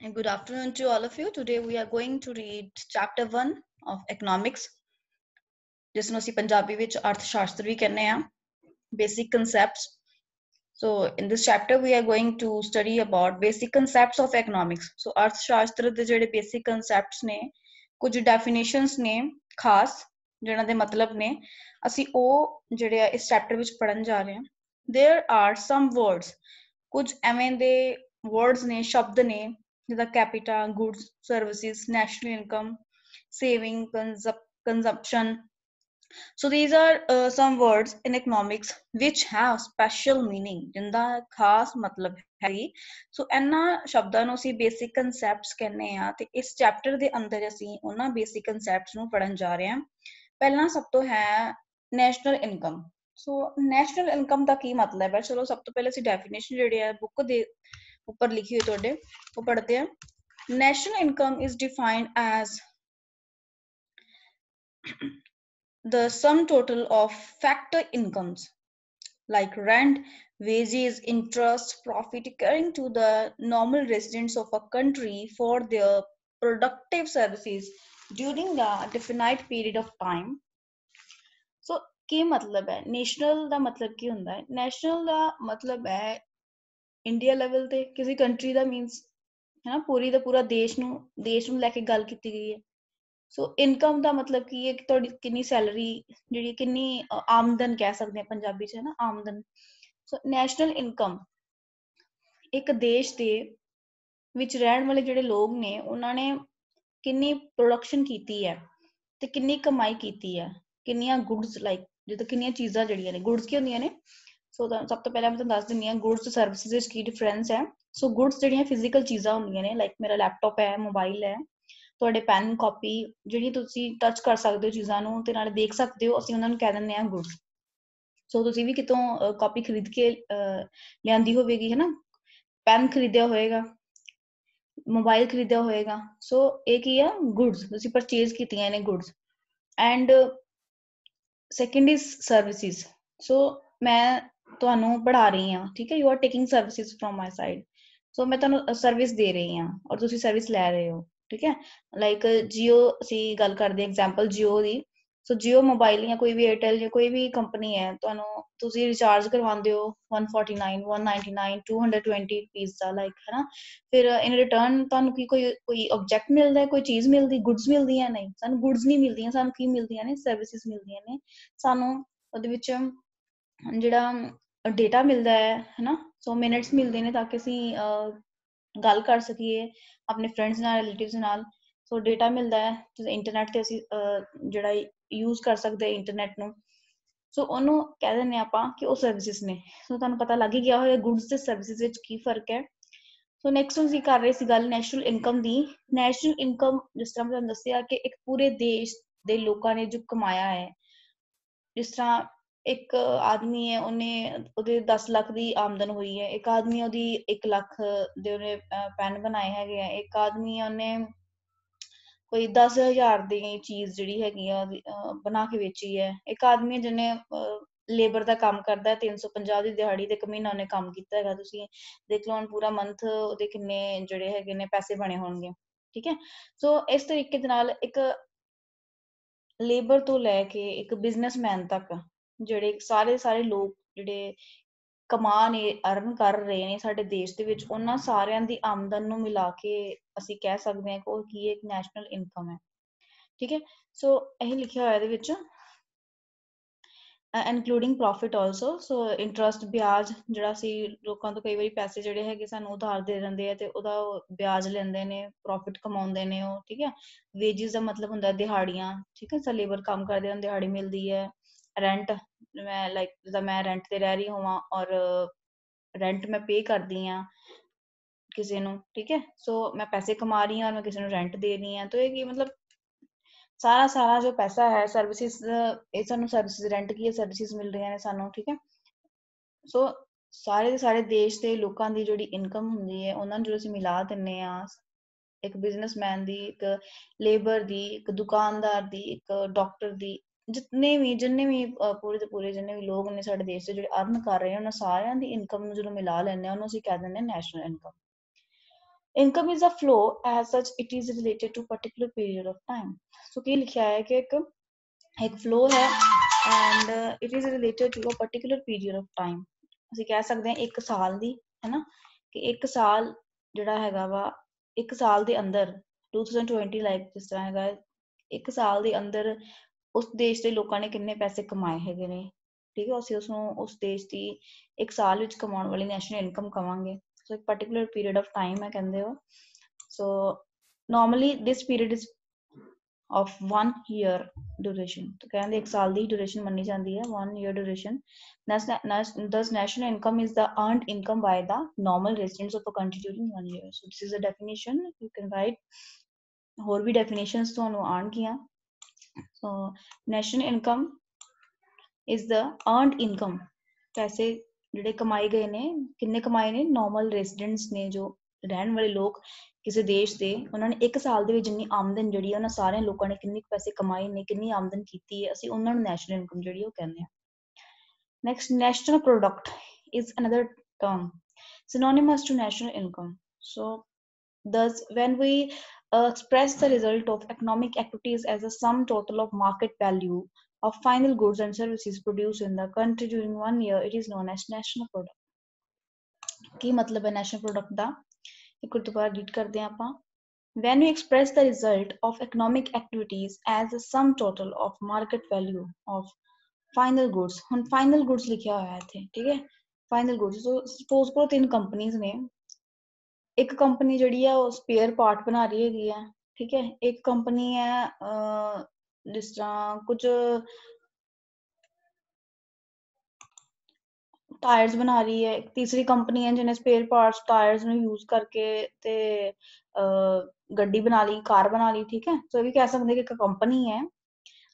And good afternoon to all of you. Today we are going to read chapter 1 of economics, ਜਿਸ ਨੂੰ ਅਸੀਂ ਪੰਜਾਬੀ ਵਿੱਚ ਅਰਥ ਸ਼ਾਸਤਰ ਵੀ ਕਹਿੰਦੇ ਆ, basic concepts. So in this chapter we are going to study about basic concepts of economics. So ਅਰਥ ਸ਼ਾਸਤਰ ਦੇ ਜਿਹੜੇ basic concepts ਨੇ, ਕੁਝ definitions ਨੇ ਖਾਸ ਜਿਹਨਾਂ ਦੇ ਮਤਲਬ ਨੇ, ਅਸੀਂ ਉਹ ਜਿਹੜੇ ਆ ਇਸ chapter ਵਿੱਚ ਪੜਨ ਜਾ ਰਹੇ ਹਾਂ. There are some words, ਕੁਝ ਐਵੇਂ ਦੇ words ਨੇ, ਸ਼ਬਦ ਨੇ ਜਿੱਦਾਂ capita, goods, services, national income, saving, consumption. So these are some words in economics which have special meaning, ਜਿੰਦਾ ਖਾਸ ਮਤਲਬ ਹੈ. ਸੋ ਇਹਨਾਂ ਸ਼ਬਦਾਂ ਨੂੰ ਅਸੀਂ basic concepts ਕਹਿੰਦੇ ਆ ਤੇ ਇਸ ਚੈਪਟਰ ਦੇ ਅੰਦਰ ਅਸੀਂ ਉਹਨਾਂ basic concepts ਨੂੰ ਪੜਨ ਜਾ ਰਹੇ ਹਾਂ. ਪਹਿਲਾਂ ਸਭ ਤੋਂ ਹੈ ਨੈਸ਼ਨਲ ਇਨਕਮ. ਸੋ ਨੈਸ਼ਨਲ ਇਨਕਮ ਦਾ ਕੀ ਮਤਲਬ ਹੈ? ਚਲੋ ਸਭ ਤੋਂ ਪਹਿਲੇ ਅਸੀਂ ਡੈਫੀਨੇਸ਼ਨ ਜਿਹੜੀ ਹੈ ਬੁੱਕ ਦੇ ਉੱਪਰ ਲਿਖੀ ਹੋਈ ਤੁਹਾਡੇ ਉਹ ਪੜ੍ਹਦੇ ਆ. National income is defined as the sum total of factor incomes like rent, wages, interest, profit occurring to the normal residents of a country for their productive services during a definite period of time. So ਕੀ ਮਤਲਬ ਹੈ? National ਦਾ ਮਤਲਬ ਕੀ ਹੁੰਦਾ ਹੈ? National ਦਾ ਮਤਲਬ ਹੈ India level ਤੇ ਕਿਸੇ country ਦਾ means ਹੈ ਨਾ, ਪੂਰੀ ਦਾ ਪੂਰਾ ਦੇਸ਼ ਨੂੰ ਲੈ ਕੇ ਗੱਲ ਕੀਤੀ ਗਈ ਹੈ. ਸੋ ਇਨਕਮ ਦਾ ਮਤਲਬ ਕੀ ਹੈ ਕਿ ਤੁਹਾਡੀ ਕਿੰਨੀ ਸੈਲਰੀ, ਜਿਹੜੀ ਕਿੰਨੀ ਆਮਦਨ ਕਹਿ ਸਕਦੇ ਆ ਪੰਜਾਬੀ ਚ, ਹੈ ਨਾ, ਆਮਦਨ. ਸੋ ਨੈਸ਼ਨਲ ਇਨਕਮ ਇੱਕ ਦੇਸ਼ ਦੇ ਵਿੱਚ ਰਹਿਣ ਵਾਲੇ ਜਿਹੜੇ ਲੋਕ ਨੇ ਉਹਨਾਂ ਨੇ ਕਿੰਨੀ ਪ੍ਰੋਡਕਸ਼ਨ ਕੀਤੀ ਹੈ ਤੇ ਕਿੰਨੀ ਕਮਾਈ ਕੀਤੀ ਹੈ, ਕਿੰਨੀਆਂ ਗੁੱਡਸ, ਲਾਈਕ ਜਿੱਦਾਂ ਕਿੰਨੀਆਂ ਚੀਜ਼ਾਂ ਜਿਹੜੀਆਂ ਨੇ, ਗੁੱਡਸ ਕੀ ਹੁੰਦੀਆਂ ਨੇ? ਸੋ ਸਭ ਤੋਂ ਪਹਿਲਾਂ ਮੈਂ ਤੁਹਾਨੂੰ ਦੱਸ ਦਿੰਦੀ ਹਾਂ ਗੁੱਡਸ ਤੇ ਸਰਵਿਸਿਜ਼ ਵਿੱਚ ਕੀ ਡਿਫਰੈਂਸ ਹੈ. ਸੋ ਗੁੱਡਸ ਜਿਹੜੀਆਂ ਫਿਜ਼ੀਕਲ ਚੀਜ਼ਾਂ ਹੁੰਦੀਆਂ ਨੇ, ਲਾਈਕ ਮੇਰਾ ਲੈਪਟਾਪ ਹੈ, ਮੋਬਾਈਲ ਹੈ, ਤੁਹਾਡੇ ਪੈਨ, ਕਾਪੀ, ਜਿਹੜੀ ਤੁਸੀਂ ਟੱਚ ਕਰ ਸਕਦੇ ਹੋ ਚੀਜ਼ਾਂ ਨੂੰ ਤੇ ਨਾਲੇ ਦੇਖ ਸਕਦੇ ਹੋ, ਅਸੀਂ ਉਹਨਾਂ ਨੂੰ ਕਹਿ ਦਿੰਦੇ ਹਾਂ ਗੁੱਡਸ. ਸੋ ਤੁਸੀਂ ਵੀ ਕਿਤੋਂ ਕਾਪੀ ਖਰੀਦ ਕੇ ਲਿਆਂਦੀ ਹੋਵੇਗੀ, ਹੈ ਨਾ, ਪੈਨ ਖਰੀਦਿਆ ਹੋਏਗਾ, ਮੋਬਾਈਲ ਖਰੀਦਿਆ ਹੋਏਗਾ. ਸੋ ਇਹ ਕੀ ਆ? ਗੁੱਡਸ, ਤੁਸੀਂ ਪਰਚੇਜ਼ ਕੀਤੀਆਂ ਨੇ goods. And second is services. So ਮੈਂ ਤੁਹਾਨੂੰ ਪੜ੍ਹਾ ਰਹੀ ਹਾਂ, ਠੀਕ ਹੈ, you are taking services from my side. So ਮੈਂ ਤੁਹਾਨੂੰ ਸਰਵਿਸ ਦੇ ਰਹੀ ਹਾਂ ਔਰ ਤੁਸੀਂ ਸਰਵਿਸ ਲੈ ਰਹੇ ਹੋ, ਠੀਕ ਹੈ. ਲਾਈਕ ਜੀਓ, ਅਸੀਂ ਗੱਲ ਕਰਦੇ ਐਗਜ਼ਾਮਪਲ ਜੀਓ ਦੀ. ਸੋ ਜੀਓ ਮੋਬਾਈਲ ਜਾਂ ਕੋਈ ਵੀ ਏਅਰਟੈਲ ਜਾਂ ਕੋਈ ਵੀ ਕੰਪਨੀ ਹੈ, ਤੁਹਾਨੂੰ ਤੁਸੀਂ ਰਿਚਾਰਜ ਕਰਵਾਉਂਦੇ ਹੋ 149, 199, 220 ਰੁਪੀਜ਼ ਦਾ, ਲਾਈਕ, ਹੈ ਨਾ. ਫਿਰ ਇਨ ਰਿਟਰਨ ਤੁਹਾਨੂੰ ਕੀ ਕੋਈ ਆਬਜੈਕਟ ਮਿਲਦਾ, ਕੋਈ ਚੀਜ਼ ਮਿਲਦੀ, ਗੁੱਡਸ ਮਿਲਦੀਆਂ? ਨਹੀਂ, ਸਾਨੂੰ ਗੁੱਡਸ ਨਹੀਂ ਮਿਲਦੀਆਂ. ਸਾਨੂੰ ਕੀ ਮਿਲਦੀਆਂ ਨੇ? ਸਰਵਿਸਿਜ਼ ਮਿਲਦੀਆਂ ਨੇ. ਸਾਨੂੰ ਉਹਦੇ ਵਿੱਚ ਜਿਹੜਾ ਡੇਟਾ ਮਿਲਦਾ ਹੈ ਨਾ, ਸੋ ਮਿੰਟਸ ਮਿਲਦੇ ਨੇ ਤਾਂ ਕਿ ਅਸੀਂ ਗੱਲ ਕਰ ਸਕੀਏ ਆਪਣੇ ਫਰੈਂਡਸ ਨਾਲ, ਰਿਲੇਟਿਵਸ ਨਾਲ. ਸੋ ਡੇਟਾ ਮਿਲਦਾ ਹੈ, ਇੰਟਰਨੈਟ ਤੇ ਅਸੀਂ ਜਿਹੜਾ ਯੂਜ਼ ਕਰ ਸਕਦੇ ਹਾਂ ਇੰਟਰਨੈਟ ਨੂੰ. ਸੋ ਉਹਨੂੰ ਕਹਿ ਦਿੰਦੇ ਆਪਾਂ ਕਿ ਉਹ ਸਰਵਿਸਿਜ਼ ਨੇ. ਸੋ ਤੁਹਾਨੂੰ ਪਤਾ ਲੱਗ ਹੀ ਗਿਆ ਹੋਇਆ ਗੁੱਡਸ ਤੇ ਸਰਵਿਸਿਜ਼ ਵਿੱਚ ਕੀ ਫਰਕ ਹੈ. ਸੋ ਨੈਕਸਟ ਅਸੀਂ ਕਰ ਰਹੇ ਸੀ ਗੱਲ ਨੈਸ਼ਨਲ ਇਨਕਮ ਦੀ. ਨੈਸ਼ਨਲ ਇਨਕਮ, ਜਿਸ ਤਰ੍ਹਾਂ ਮੈਂ ਤੁਹਾਨੂੰ ਦੱਸਿਆ ਕਿ ਇੱਕ ਪੂਰੇ ਦੇਸ਼ ਦੇ ਲੋਕਾਂ ਨੇ ਜੋ ਕਮਾਇਆ ਹੈ, ਜਿਸ ਤਰ੍ਹਾਂ ਇੱਕ ਆਦਮੀ ਹੈ, ਉਹਦੇ 10 ਲੱਖ ਦੀ ਆਮਦਨ ਹੋਈ ਹੈ. ਇੱਕ ਆਦਮੀ ਉਹਦੀ 1 ਲੱਖ ਦੇ ਉਹਨੇ ਪੈਨ ਬਣਾਏ ਹੈਗੇ ਆ. ਇੱਕ ਆਦਮੀ ਉਹਨੇ ਕੋਈ 10,000 ਦੀ ਚੀਜ਼ ਜਿਹੜੀ ਹੈਗੀ ਆ ਬਣਾ ਕੇ ਵੇਚੀ ਹੈ. ਇੱਕ ਆਦਮੀ ਜਿਹਨੇ ਲੇਬਰ ਦਾ ਕੰਮ ਕਰਦਾ 350 ਦੀ ਦਿਹਾੜੀ ਤੇ 1 ਮਹੀਨਾ ਉਹਨੇ ਕੰਮ ਕੀਤਾ ਹੈਗਾ. ਤੁਸੀਂ ਦੇਖ ਲਓ ਹੁਣ ਪੂਰਾ ਮੰਥ ਉਹਦੇ ਕਿੰਨੇ ਜਿਹੜੇ ਹੈਗੇ ਨੇ ਪੈਸੇ ਬਣੇ ਹੋਣਗੇ, ਠੀਕ ਹੈ. ਸੋ ਇਸ ਤਰੀਕੇ ਦੇ ਨਾਲ ਇੱਕ ਲੇਬਰ ਤੋਂ ਲੈ ਕੇ ਇੱਕ ਬਿਜ਼ਨਸਮੈਨ ਤੱਕ ਜਿਹੜੇ ਸਾਰੇ ਲੋਕ ਜਿਹੜੇ ਕਮਾ ਨੇ, ਅਰਨ ਕਰ ਰਹੇ ਨੇ ਸਾਡੇ ਦੇਸ਼ ਦੇ ਵਿੱਚ, ਉਹਨਾਂ ਸਾਰਿਆਂ ਦੀ ਆਮਦਨ ਨੂੰ ਮਿਲਾ ਕੇ ਅਸੀਂ ਕਹਿ ਸਕਦੇ ਹਾਂ ਕਿ ਉਹ ਕੀ ਇੱਕ ਨੈਸ਼ਨਲ ਇਨਕਮ ਹੈ, ਠੀਕ ਹੈ. ਸੋ ਇਹੀ ਲਿਖਿਆ ਹੋਇਆ ਇਹਦੇ ਵਿੱਚ, ਇਨਕਲੂਡਿੰਗ ਪ੍ਰੋਫਿਟ ਆਲਸੋ. ਸੋ ਇੰਟਰਸਟ, ਵਿਆਜ, ਜਿਹੜਾ ਅਸੀਂ ਲੋਕਾਂ ਤੋਂ ਕਈ ਵਾਰੀ ਪੈਸੇ ਜਿਹੜੇ ਹੈਗੇ ਸਾਨੂੰ ਉਧਾਰ ਦੇ ਦਿੰਦੇ ਆ ਤੇ ਉਹਦਾ ਵਿਆਜ ਲੈਂਦੇ ਨੇ, ਪ੍ਰੋਫਿਟ ਕਮਾਉਂਦੇ ਨੇ ਉਹ, ਠੀਕ ਹੈ. ਵੇਜਿਸ ਦਾ ਮਤਲਬ ਹੁੰਦਾ ਦਿਹਾੜੀਆਂ, ਠੀਕ ਹੈ. ਸਾ ਲੇਬਰ ਕੰਮ ਕਰਦੇ ਹਨ, ਦਿਹਾੜੀ ਮਿਲਦੀ ਹੈ. ਰੈਂਟ, ਮੈਂ ਲਾਈਕ ਜਿੱਦਾਂ ਮੈਂ ਰੈਂਟ ਤੇ ਰਹਿ ਰਹੀ ਹੋਵਾਂ ਔਰ ਰੈਂਟ ਮੈਂ ਪੇ ਕਰਦੀ ਹਾਂ ਕਿਸੇ ਨੂੰ, ਠੀਕ ਹੈ. ਸੋ ਮੈਂ ਪੈਸੇ ਕਮਾ ਰਹੀ ਹਾਂ ਔਰ ਮੈਂ ਕਿਸੇ ਨੂੰ ਰੈਂਟ ਦੇ ਰਹੀ ਹਾਂ. ਤਾਂ ਇਹ ਕੀ ਮਤਲਬ ਸਾਰਾ ਜੋ ਪੈਸਾ ਹੈ, ਸਰਵਿਸਿਜ਼, ਇਹ ਸਾਨੂੰ ਸਰਵਿਸਿਜ਼, ਰੈਂਟ ਕੀ ਹੈ, ਸਰਵਿਸਿਜ਼ ਮਿਲ ਰਹੀਆਂ ਨੇ ਸਾਨੂੰ, ਠੀਕ ਹੈ. ਸੋ ਸਾਰੇ ਦੇ ਸਾਰੇ ਦੇਸ਼ ਦੇ ਲੋਕਾਂ ਦੀ ਜਿਹੜੀ ਇਨਕਮ ਹੁੰਦੀ ਹੈ, ਉਹਨਾਂ ਨੂੰ ਜਦੋਂ ਅਸੀਂ ਮਿਲਾ ਦਿੰਦੇ ਹਾਂ, ਇੱਕ ਬਿਜ਼ਨਸਮੈਨ ਦੀ, ਇੱਕ ਲੇਬਰ ਦੀ, ਇੱਕ ਦੁਕਾਨਦਾਰ ਦੀ, ਇੱਕ ਡਾਕਟਰ ਦੀ, ਜਿੰਨੇ ਵੀ ਪੂਰੇ ਦੇ ਪੂਰੇ ਜਿੰਨੇ ਵੀ ਲੋਕ ਨੇ ਸਾਡੇ ਦੇਸ਼ ਦੇ ਜਿਹੜੇ ਅਰਨ ਕਰ ਰਹੇ ਨੇ, ਉਹਨਾਂ ਸਾਰਿਆਂ ਦੀ ਇਨਕਮ ਨੂੰ ਜਦੋਂ ਮਿਲਾ ਲੈਂਦੇ ਹਾਂ, ਉਹਨੂੰ ਅਸੀਂ ਕਹਿ ਦਿੰਦੇ ਹਾਂ national income. Income is a flow as such it is related to particular period of time. So की लिखा है कि एक फ्लो है and it is related to a particular period of time. ਅਸੀਂ ਕਹਿ ਸਕਦੇ ਹਾਂ 1 ਸਾਲ ਦੀ ਹੈ ਨਾ ਕਿ 1 ਸਾਲ ਜਿਹੜਾ ਹੈਗਾ ਵਾ 1 ਸਾਲ ਦੇ ਅੰਦਰ 2020 ਲਾਈਕ ਜਿਸ ਤਰ੍ਹਾਂ ਹੈਗਾ 1 ਸਾਲ ਦੇ ਅੰਦਰ ਉਸ ਦੇਸ਼ ਦੇ ਲੋਕਾਂ ਨੇ ਕਿੰਨੇ ਪੈਸੇ ਕਮਾਏ ਹੈਗੇ ਨੇ ਠੀਕ ਹੈ ਅਸੀਂ ਉਸਨੂੰ ਉਸ ਦੇਸ਼ ਦੀ 1 ਸਾਲ ਵਿੱਚ ਕਮਾਉਣ ਵਾਲੀ ਨੈਸ਼ਨਲ ਇਨਕਮ ਕਵਾਂਗੇ ਸੋ ਇੱਕ ਪਾਰਟਿਕੂਲਰ ਪੀਰੀਅਡ ਆਫ ਟਾਈਮ ਹੈ ਕਹਿੰਦੇ ਹੋ ਸੋ normally this period is of 1 year duration तो कहते 1 साल ਦੀ duration ਮੰਨੀ ਜਾਂਦੀ ਹੈ 1 year duration thus national income is the earned income by the normal residents of a country during 1 year so this is a definition you can write ਹੋਰ ਵੀ definitions ਤੁਹਾਨੂੰ ਆਣਗੀਆਂ so national income is the earned income ਪੈਸੇ ਜਿਹੜੇ ਕਮਾਏ ਗਏ ਨੇ ਕਿੰਨੇ ਕਮਾਏ ਨੇ normal residents ਨੇ ਜੋ ਰਹਿਣ ਵਾਲੇ ਲੋਕ ਕਿਸੇ ਦੇਸ਼ ਦੇ ਉਹਨਾਂ ਨੇ 1 ਸਾਲ ਦੇ ਵਿੱਚ ਜਿੰਨੀ ਆਮਦਨ ਜਿਹੜੀ ਹੈ ਉਹਨਾਂ ਸਾਰਿਆਂ ਲੋਕਾਂ ਨੇ ਕਿੰਨੇ ਪੈਸੇ ਕਮਾਏ ਨੇ ਕਿੰਨੀ ਆਮਦਨ ਕੀਤੀ ਹੈ ਅਸੀਂ ਉਹਨਾਂ ਨੂੰ ਨੈਸ਼ਨਲ ਇਨਕਮ ਜਿਹੜੀ ਉਹ ਕਹਿੰਦੇ ਆ next national product is another term synonymous to national income so thus when we express the result of economic activities as a sum total of market value of final goods and services produced in the country during 1 year it is known as national product ਕੀ ਮਤਲਬ ਹੈ national product ਦਾ ਇੱਕ ਵਾਰ ਦੁਬਾਰਾ read ਕਰਦੇ ਹਾਂ ਆਪਾਂ when we express the result of economic activities as a sum total of market value of final goods ਹੁਣ final goods ਲਿਖਿਆ ਹੋਇਆ ਹੈ ਇੱਥੇ ਠੀਕ ਹੈ final goods so suppose ਕਰੋ 3 ਕੰਪਨੀਆਂ ਨੇ ਇੱਕ ਕੰਪਨੀ ਜਿਹੜੀ ਆ ਉਹ ਸਪੇਅਰ ਪਾਰਟ ਬਣਾ ਰਹੀ ਹੈਗੀ ਆ ਠੀਕ ਹੈ ਇੱਕ ਕੰਪਨੀ ਹੈ ਜਿਸ ਤਰ੍ਹਾਂ ਕੁਝ ਟਾਇਰਸ ਬਣਾ ਰਹੀ ਹੈ ਇੱਕ ਤੀਸਰੀ ਕੰਪਨੀ ਹੈ ਜਿਹਨੇ ਸਪੇਅਰ ਪਾਰਟਸ ਟਾਇਰਸ ਨੂੰ ਯੂਜ਼ ਕਰਕੇ ਤੇ ਗੱਡੀ ਬਣਾ ਲਈ ਕਾਰ ਬਣਾ ਲਈ ਠੀਕ ਹੈ ਸੋ ਇਹ ਵੀ ਕਹਿ ਸਕਦੇ ਕਿ ਇੱਕ ਕੰਪਨੀ ਹੈ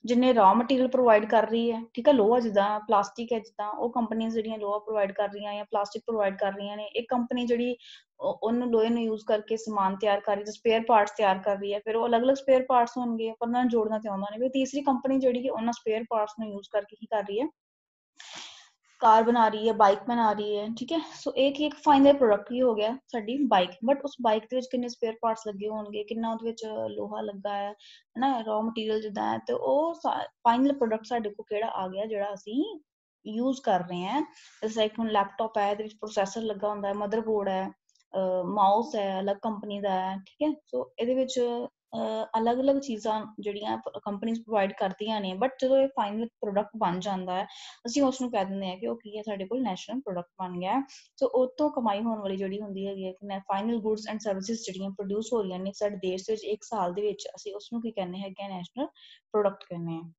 ਜਿਹਨੇ ਰॉ ਮਟੀਰੀਅਲ ਪ੍ਰੋਵਾਈਡ ਕਰ ਰਹੀ ਹੈ ਠੀਕ ਹੈ ਲੋਹਾ ਜਿੱਦਾਂ ਪਲਾਸਟਿਕ ਹੈ ਜਿੱਦਾਂ ਉਹ ਕੰਪਨੀਆਂ ਜਿਹੜੀਆਂ ਲੋਹਾ ਪ੍ਰੋਵਾਈਡ ਕਰ ਰਹੀਆਂ ਜਾਂ ਪਲਾਸਟਿਕ ਪ੍ਰੋਵਾਈਡ ਕਰ ਰਹੀਆਂ ਨੇ ਇੱਕ ਕੰਪਨੀ ਜਿਹੜੀ ਉਹਨੂੰ ਲੋਹੇ ਨੂੰ ਯੂਜ਼ ਕਰਕੇ ਸਮਾਨ ਤਿਆਰ ਕਰ ਰਹੀ ਹੈ ਸਪੇਅਰ ਪਾਰਟਸ ਤਿਆਰ ਕਰ ਰਹੀ ਹੈ ਫਿਰ ਉਹ ਅਲੱਗ-ਅਲੱਗ ਸਪੇਅਰ ਪਾਰਟਸ ਹੋਣਗੇ ਪਰ ਉਹਨਾਂ ਨੂੰ ਜੋੜਨਾ ਤੇ ਆਉਂਦਾ ਨਹੀਂ ਫਿਰ ਤੀਸਰੀ ਕੰਪਨੀ ਜਿਹੜੀ ਹੈ ਉਹਨਾਂ ਸਪੇਅਰ ਪਾਰਟਸ ਨੂੰ ਯੂਜ਼ ਕਰਕੇ ਕੀ ਕਰ ਰਹੀ ਹੈ ਕਾਰ ਬਣਾ ਰਹੀ ਹੈ ਬਾਈਕ ਬਣਾ ਰਹੀ ਹੈ ਠੀਕ ਹੈ ਸੋ ਇੱਕ ਫਾਈਨਲ ਪ੍ਰੋਡਕਟ ਹੀ ਹੋ ਗਿਆ ਸਾਡੀ ਬਾਈਕ ਬਟ ਉਸ ਬਾਈਕ ਦੇ ਵਿੱਚ ਕਿੰਨੇ ਸਪੇਅਰ ਪਾਰਟਸ ਲੱਗੇ ਹੋਣਗੇ ਕਿੰਨਾ ਉਹਦੇ ਵਿੱਚ ਲੋਹਾ ਲੱਗਾ ਹੈ ਹਨਾ ਰॉ ਮਟੀਰੀਅਲ ਜਿੱਦਾਂ ਹੈ ਤੇ ਉਹ ਫਾਈਨਲ ਪ੍ਰੋਡਕਟ ਸਾਡੇ ਕੋਲ ਕਿਹੜਾ ਆ ਗਿਆ ਜਿਹੜਾ ਅਸੀਂ ਯੂਜ਼ ਕਰ ਰਹੇ ਹਾਂ ਜਿਵੇਂ ਲਾਈਕ ਹੁਣ ਲੈਪਟਾਪ ਹੈ ਇਹਦੇ ਵਿੱਚ ਪ੍ਰੋਸੈਸਰ ਲੱਗਾ ਹੁੰਦਾ ਹੈ ਮਦਰਬੋਰਡ ਹੈ ਮਾਊਸ ਹੈ ਅਲੱਗ ਕੰਪਨੀ ਦਾ ਹੈ ਠੀਕ ਹੈ ਸੋ ਇਹਦੇ ਵਿੱਚ ਅਲੱਗ-ਅਲੱਗ ਚੀਜ਼ਾਂ ਜਿਹੜੀਆਂ ਕੰਪਨੀਆਂ ਪ੍ਰੋਵਾਈਡ ਕਰਦੀਆਂ ਨੇ ਬਟ ਜਦੋਂ ਇਹ ਫਾਈਨਲ ਪ੍ਰੋਡਕਟ ਬਣ ਜਾਂਦਾ ਹੈ ਅਸੀਂ ਉਸ ਨੂੰ ਕਹਿ ਦਿੰਦੇ ਹਾਂ ਕਿ ਉਹ ਕੀ ਹੈ ਸਾਡੇ ਕੋਲ ਨੈਸ਼ਨਲ ਪ੍ਰੋਡਕਟ ਬਣ ਗਿਆ ਸੋ ਉਹ ਤੋਂ ਕਮਾਈ ਹੋਣ ਵਾਲੀ ਜਿਹੜੀ ਹੁੰਦੀ ਹੈਗੀ ਹੈ ਕਿ ਫਾਈਨਲ ਗੁੱਡਸ ਐਂਡ ਸਰਵਿਸਿਜ਼ ਜਿਹੜੀਆਂ ਪ੍ਰੋਡਿਊਸ ਹੋ ਰਹੀਆਂ ਨੇ ਸਾਡੇ ਦੇਸ਼ ਦੇ ਵਿੱਚ 1 ਸਾਲ ਦੇ ਵਿੱਚ ਅਸੀਂ ਉਸ ਨੂੰ ਕੀ ਕਹਿੰਦੇ ਹੈਗੇ ਆ ਨੈਸ਼ਨਲ ਪ੍ਰੋਡਕਟ ਕਹਿੰਦੇ ਹਾਂ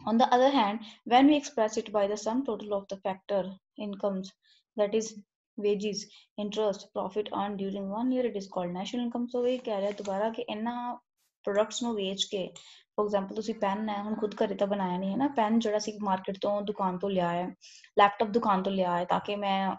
On the other hand, when we express it by the sum total of the factor incomes, that is wages, interest, profit earned during 1 year, it is called national income. So ਇਹ ਕਹਿ ਰਿਹਾ ਦੁਬਾਰਾ ਕਿ ਇਹਨਾਂ products ਨੂੰ ਵੇਚ ਕੇ for example ਤੁਸੀਂ PAN ਹੈ ਹੁਣ ਖੁਦ ਘਰੇ ਤਾਂ ਬਣਾਇਆ ਨਹੀਂ ਹੈ ਨਾ ਪੈਨ ਜਿਹੜਾ ਸੀ ਮਾਰਕੀਟ ਤੋਂ ਦੁਕਾਨ ਤੋਂ ਲਿਆ ਹੈ ਲੈਪਟਾਪ ਦੁਕਾਨ ਤੋਂ ਲਿਆ ਹੈ ਤਾਂ ਕਿ ਮੈਂ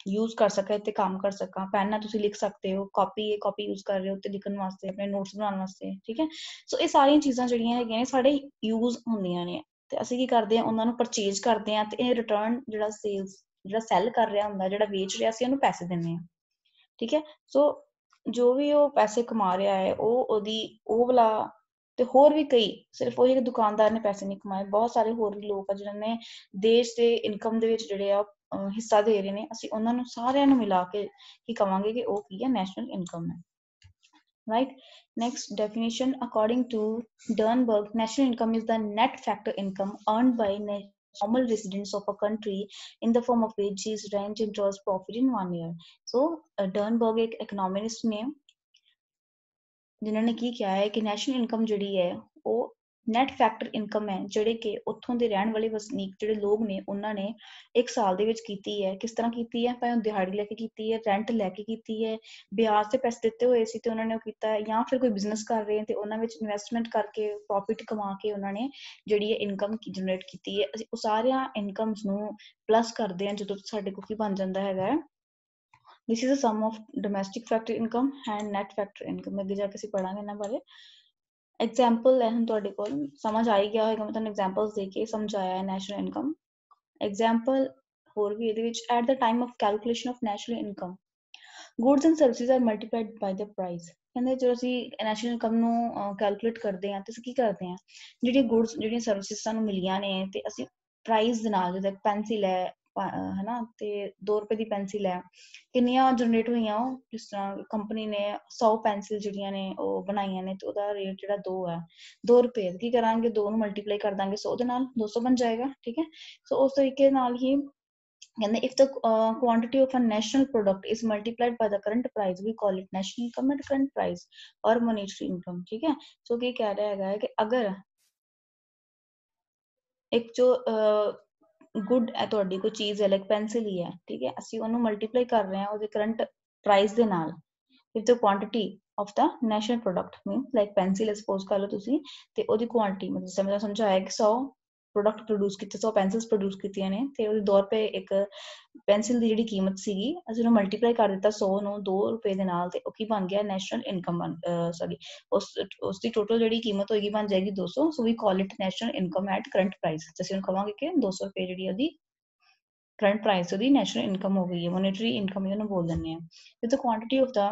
ਯੂਜ਼ ਕਰ ਸਕਾਂ ਤੇ ਕੰਮ ਕਰ ਸਕਾਂ ਪੈਨ ਨਾਲ ਤੁਸੀਂ ਲਿਖ ਸਕਦੇ ਹੋ ਕਾਪੀ ਯੂਜ਼ ਕਰ ਰਹੇ ਹੋ ਤੇ ਲਿਖਣ ਵਾਸਤੇ ਆਪਣੇ ਨੋਟਸ ਬਣਾਉਣ ਵਾਸਤੇ ਠੀਕ ਹੈ ਸੋ ਇਹ ਸਾਰੀਆਂ ਚੀਜ਼ਾਂ ਜਿਹੜੀਆਂ ਹੈਗੀਆਂ ਨੇ ਸਾਡੇ ਯੂਜ਼ ਹੁੰਦੀਆਂ ਨੇ ਤੇ ਅਸੀਂ ਕੀ ਕਰਦੇ ਹਾਂ ਉਹਨਾਂ ਨੂੰ ਪਰਚੇਜ ਕਰਦੇ ਹਾਂ ਤੇ ਇਹ ਰਿਟਰਨ ਜਿਹੜਾ ਸੈਲ ਕਰ ਰਿਹਾ ਹੁੰਦਾ ਜਿਹੜਾ ਵੇਚ ਰਿਹਾ ਸੀ ਉਹਨੂੰ ਪੈਸੇ ਦਿੰਦੇ ਹਾਂ ਠੀਕ ਹੈ ਸੋ ਜੋ ਵੀ ਉਹ ਪੈਸੇ ਕਮਾ ਰਿਹਾ ਹੈ ਉਹਦੀ ਉਹ ਵਾਲਾ ਤੇ ਹੋਰ ਵੀ ਕਈ ਸਿਰਫ ਉਹੀ ਦੁਕਾਨਦਾਰ ਨੇ ਪੈਸੇ ਨਹੀਂ ਕਮਾਏ ਬਹੁਤ ਸਾਰੇ ਹੋਰ ਵੀ ਲੋਕ ਆ ਜਿਨ੍ਹਾਂ ਨੇ ਦੇਸ਼ ਦੇ ਇਨਕਮ ਦੇ ਵਿੱਚ ਜਿਹੜੇ ਆ ਹਿੱਸਾ ਦੇ ਰਹੇ ਨੇ ਅਸੀਂ ਉਹਨਾਂ ਨੂੰ ਸਾਰਿਆਂ ਨੂੰ ਮਿਲਾ ਕੇ ਕੀ ਕਵਾਂਗੇ ਕਿ ਉਹ ਕੀ ਹੈ ਨੈਸ਼ਨਲ ਇਨਕਮ ਹੈ right next definition according to Dernberg national income is the net factor income earned by normal residents of a country in the form of wages rent interest profit in 1 year so Dernberg एक economist ने ਜਿਨ੍ਹਾਂ ਨੇ ਕੀ ਕਿਹਾ ਹੈ ਕਿ national income ਜਿਹੜੀ ਹੈ ਉਹ ਨੈਟ ਫੈਕਟਰ ਇਨਕਮ ਹੈ ਜਿਹੜੇ ਕਿ ਉੱਥੋਂ ਦੇ ਰਹਿਣ ਵਾਲੇ ਵਸਨੀਕ ਜਿਹੜੇ ਲੋਕ ਨੇ ਉਹਨਾਂ ਨੇ 1 ਸਾਲ ਦੇ ਵਿੱਚ ਕੀਤੀ ਹੈ ਕਿਸ ਤਰ੍ਹਾਂ ਕੀਤੀ ਹੈ ਭਾਵੇਂ ਦਿਹਾੜੀ ਲੈ ਕੇ ਕੀਤੀ ਹੈ ਰੈਂਟ ਲੈ ਕੇ ਕੀਤੀ ਹੈ ਵਿਆਜ ਤੇ ਪੈਸੇ ਦਿੱਤੇ ਹੋਏ ਸੀ ਤੇ ਉਹਨਾਂ ਨੇ ਉਹ ਕੀਤਾ ਜਾਂ ਫਿਰ ਕੋਈ ਬਿਜ਼ਨਸ ਕਰ ਰਹੇ ਤੇ ਉਹਨਾਂ ਵਿੱਚ ਇਨਵੈਸਟਮੈਂਟ ਕਰਕੇ ਪ੍ਰੋਫਿਟ ਕਮਾ ਕੇ ਉਹਨਾਂ ਨੇ ਜਿਹੜੀ ਹੈ ਇਨਕਮ ਜਨਰੇਟ ਕੀਤੀ ਹੈ ਅਸੀਂ ਉਹ ਸਾਰੀਆਂ ਇਨਕਮਸ ਨੂੰ ਪਲੱਸ ਕਰਦੇ ਹਾਂ ਜਦੋਂ ਸਾਡੇ ਕੋਲ ਕੀ ਬਣ ਜਾਂਦਾ ਹੈਗਾ This is a sum of domestic factor income and net factor income ਅੱਗੇ ਜਾ ਕੇ ਅਸੀਂ ਪੜਾਂਗੇ ਇਹਨਾਂ ਬਾਰੇ ਐਗਜ਼ਾਮਪਲ ਹੈ ਹੁਣ ਤੁਹਾਡੇ ਕੋਲ ਸਮਝ ਆ ਹੀ ਗਿਆ ਹੋਵੇਗਾ ਮੈਂ ਤੁਹਾਨੂੰ ਐਗਜ਼ਾਮਪਲਸ ਦੇ ਕੇ ਸਮਝਾਇਆ ਹੈ ਨੈਸ਼ਨਲ ਇਨਕਮ ਐਗਜ਼ਾਮਪਲ ਹੋਰ ਵੀ ਇਹਦੇ ਵਿੱਚ at the time of calculation of national income goods and services are multiplied by the price. ਕਹਿੰਦੇ ਜਦੋਂ ਅਸੀਂ ਨੈਸ਼ਨਲ ਇਨਕਮ ਨੂੰ ਕੈਲਕੂਲੇਟ ਕਰਦੇ ਹਾਂ ਤੇ ਅਸੀਂ ਕੀ ਕਰਦੇ ਹਾਂ, ਜਿਹੜੀਆਂ ਗੁਡਸ ਜਿਹੜੀਆਂ ਸਰਵਿਸਿਜ਼ ਸਾਨੂੰ ਮਿਲੀਆਂ ਨੇ ਤੇ ਅਸੀਂ ਪ੍ਰਾਈਸ ਦੇ ਨਾਲ, ਜਿੱਦਾਂ ਪੈਨਸਿਲ ਹੈ ਹਨਾ, ਤੇ 2 ਰੁਪਏ ਦੀ ਪੈਨਸਿਲ ਹੈ, ਕਿੰਨੀਆਂ ਜਨਰੇਟ ਹੋਈਆਂ, ਉਹ ਜਿਸ ਤਰ੍ਹਾਂ ਕੰਪਨੀ ਨੇ 100 ਪੈਨਸਿਲ ਜਿਹੜੀਆਂ ਨੇ ਉਹ ਬਣਾਈਆਂ ਨੇ ਤੇ ਉਹਦਾ ਰੇਟ ਜਿਹੜਾ 2 ਹੈ, 2 ਰੁਪਏ, ਕੀ ਕਰਾਂਗੇ 2 ਨੂੰ ਮਲਟੀਪਲਾਈ ਕਰ ਦਾਂਗੇ 100 ਦੇ ਨਾਲ, 200 ਬਣ ਜਾਏਗਾ। ਠੀਕ ਹੈ, ਸੋ ਉਸ ਤਰੀਕੇ ਨਾਲ ਹੀ ਕਹਿੰਦੇ if the quantity of a national product is multiplied by the current price we call it national income at current price or monetary income। ठीक है, सो ਕੀ ਕਹਿ ਰਿਹਾ ਹੈਗਾ ਕਿ ਅਗਰ ਇੱਕ ਜੋ ਗੁੱਡ ਹੈ, ਤੁਹਾਡੀ ਕੋਈ ਚੀਜ਼ ਹੈ ਲਾਈਕ ਪੈਨਸਿਲ ਹੀ ਹੈ, ਠੀਕ ਹੈ, ਅਸੀਂ ਉਹਨੂੰ ਮਲਟੀਪਲਾਈ ਕਰ ਰਹੇ ਹਾਂ ਉਹਦੇ ਕਰੰਟ ਪ੍ਰਾਈਸ ਦੇ ਨਾਲ। if the quantity of the national product means like pencil suppose ਕਰ ਲਓ ਤੁਸੀਂ, ਤੇ ਉਹਦੀ ਕੁਆਂਟੀਟੀ ਮਤਲਬ ਜਿਵੇਂ ਮੈਂ ਸਮਝਾਇਆ ਕਿ 100 ਪ੍ਰੋਡਕਟ ਪ੍ਰੋਡਿਊਸ ਕੀਤੇ, 100 ਪੈਨਸਿਲਸ ਪ੍ਰੋਡਿਊਸ ਕੀਤੀਆਂ ਨੇ ਤੇ ਉਹਦੇ 2 ਰੁਪਏ ਇੱਕ ਪੈਨਸਿਲ ਦੀ ਜਿਹੜੀ ਕੀਮਤ ਸੀਗੀ, ਅਸੀਂ ਉਹਨੂੰ ਮਲਟੀਪਲਾਈ ਕਰ ਦਿੱਤਾ 100 ਨੂੰ 2 ਰੁਪਏ ਦੇ ਨਾਲ, ਤੇ ਉਹ ਕੀ ਬਣ ਗਿਆ ਨੈਸ਼ਨਲ ਇਨਕਮ। ਸੌਰੀ, ਉਸ ਦੀ ਟੋਟਲ ਜਿਹੜੀ ਕੀਮਤ ਹੋਏਗੀ ਬਣ ਜਾਏਗੀ 200। So we call it national income at current price. ਅਸੀਂ ਉਹਨੂੰ ਕਹਾਂਗੇ ਕਿ 200 ਰੁਪਏ ਜਿਹੜੀ ਉਹਦੀ ਕਰੰਟ ਪ੍ਰਾਈਸ ਉਹਦੀ ਨੈਸ਼ਨਲ ਇਨਕਮ ਹੋ ਗਈ ਹੈ, ਮੋਨੇਟਰੀ ਇਨਕਮ ਇਹਨੂੰ ਬੋਲ ਦਿੰਦੇ ਆ। With the quantity of the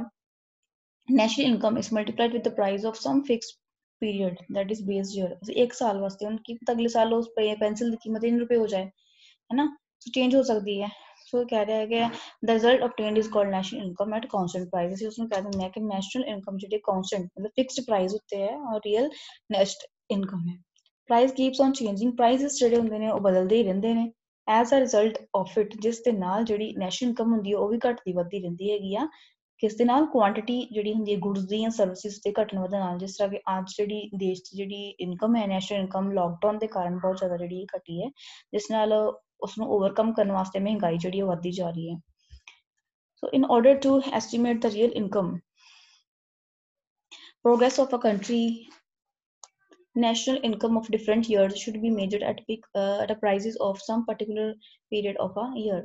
national income is multiplied with the price of some fixed period that is based year। एक साल वास्ते ਹੁਣ ਕੀ ਪਤਾ ਅਗਲੇ ਸਾਲ ਉਸ ਪੈਨਸਿਲ ਦੀ ਕੀਮਤ 3 ਰੁਪਏ ਹੋ ਜਾਏ, ਹੈ ਨਾ, ਸੋ ਚੇਂਜ ਹੋ ਸਕਦੀ ਹੈ। ਸੋ ਕਹਿ ਰਿਹਾ ਹੈ ਕਿ the result obtained is called national income at constant price। ਅਸੀਂ ਉਸਨੂੰ ਕਹਿ ਦਿੰਦੇ ਹਾਂ ਕਿ national income ਜਿਹੜੀ constant ਮਤਲਬ ਫਿਕਸਡ ਪ੍ਰਾਈਸ ਉੱਤੇ ਹੈ ਔਰ ਰੀਅਲ ਨੈਕਸਟ ਇਨਕਮ ਹੈ। Price keeps on changing, prices ਜਿਹੜੇ ਹੁੰਦੇ ਨੇ ਉਹ ਬਦਲਦੇ ਹੀ ਰਹਿੰਦੇ ਨੇ as a result of it, ਜਿਸ ਦੇ ਨਾਲ ਜਿਹੜੀ ਨੈਸ਼ਨਲ ਇਨਕਮ ਹੁੰਦੀ ਹੈ ਉਹ ਵੀ ਘਟਦੀ ਵੱਧਦੀ ਰਹਿੰਦੀ ਹੈਗੀ ਆ। ਕਿਸ ਦੇ ਨਾਲ, ਕੁਆਂਟੀਟੀ ਜਿਹੜੀ ਹੁੰਦੀ ਹੈ ਗੁਡਸ ਦੀ ਜਾਂ ਸਰਵਿਸਿਜ਼ ਦੇ ਘਟਣ ਵਧਣ ਨਾਲ। ਜਿਸ ਤਰ੍ਹਾਂ ਕਿ ਅੱਜ ਜਿਹੜੀ ਦੇਸ਼ ਦੀ ਜਿਹੜੀ ਇਨਕਮ ਹੈ, ਨੈਸ਼ਨਲ ਇਨਕਮ ਲੋਕਡਾਊਨ ਦੇ ਕਾਰਨ ਬਹੁਤ ਜ਼ਿਆਦਾ ਜਿਹੜੀ ਘਟੀ ਹੈ, ਜਿਸ ਨਾਲ ਉਸਨੂੰ ਓਵਰਕਮ ਕਰਨ ਵਾਸਤੇ ਮਹਿੰਗਾਈ ਜਿਹੜੀ ਉਹ ਵੱਧਦੀ ਜਾ ਰਹੀ ਹੈ। So in order to estimate the real income progress of a country, national income of different years should be measured at a prices of some particular period of a year।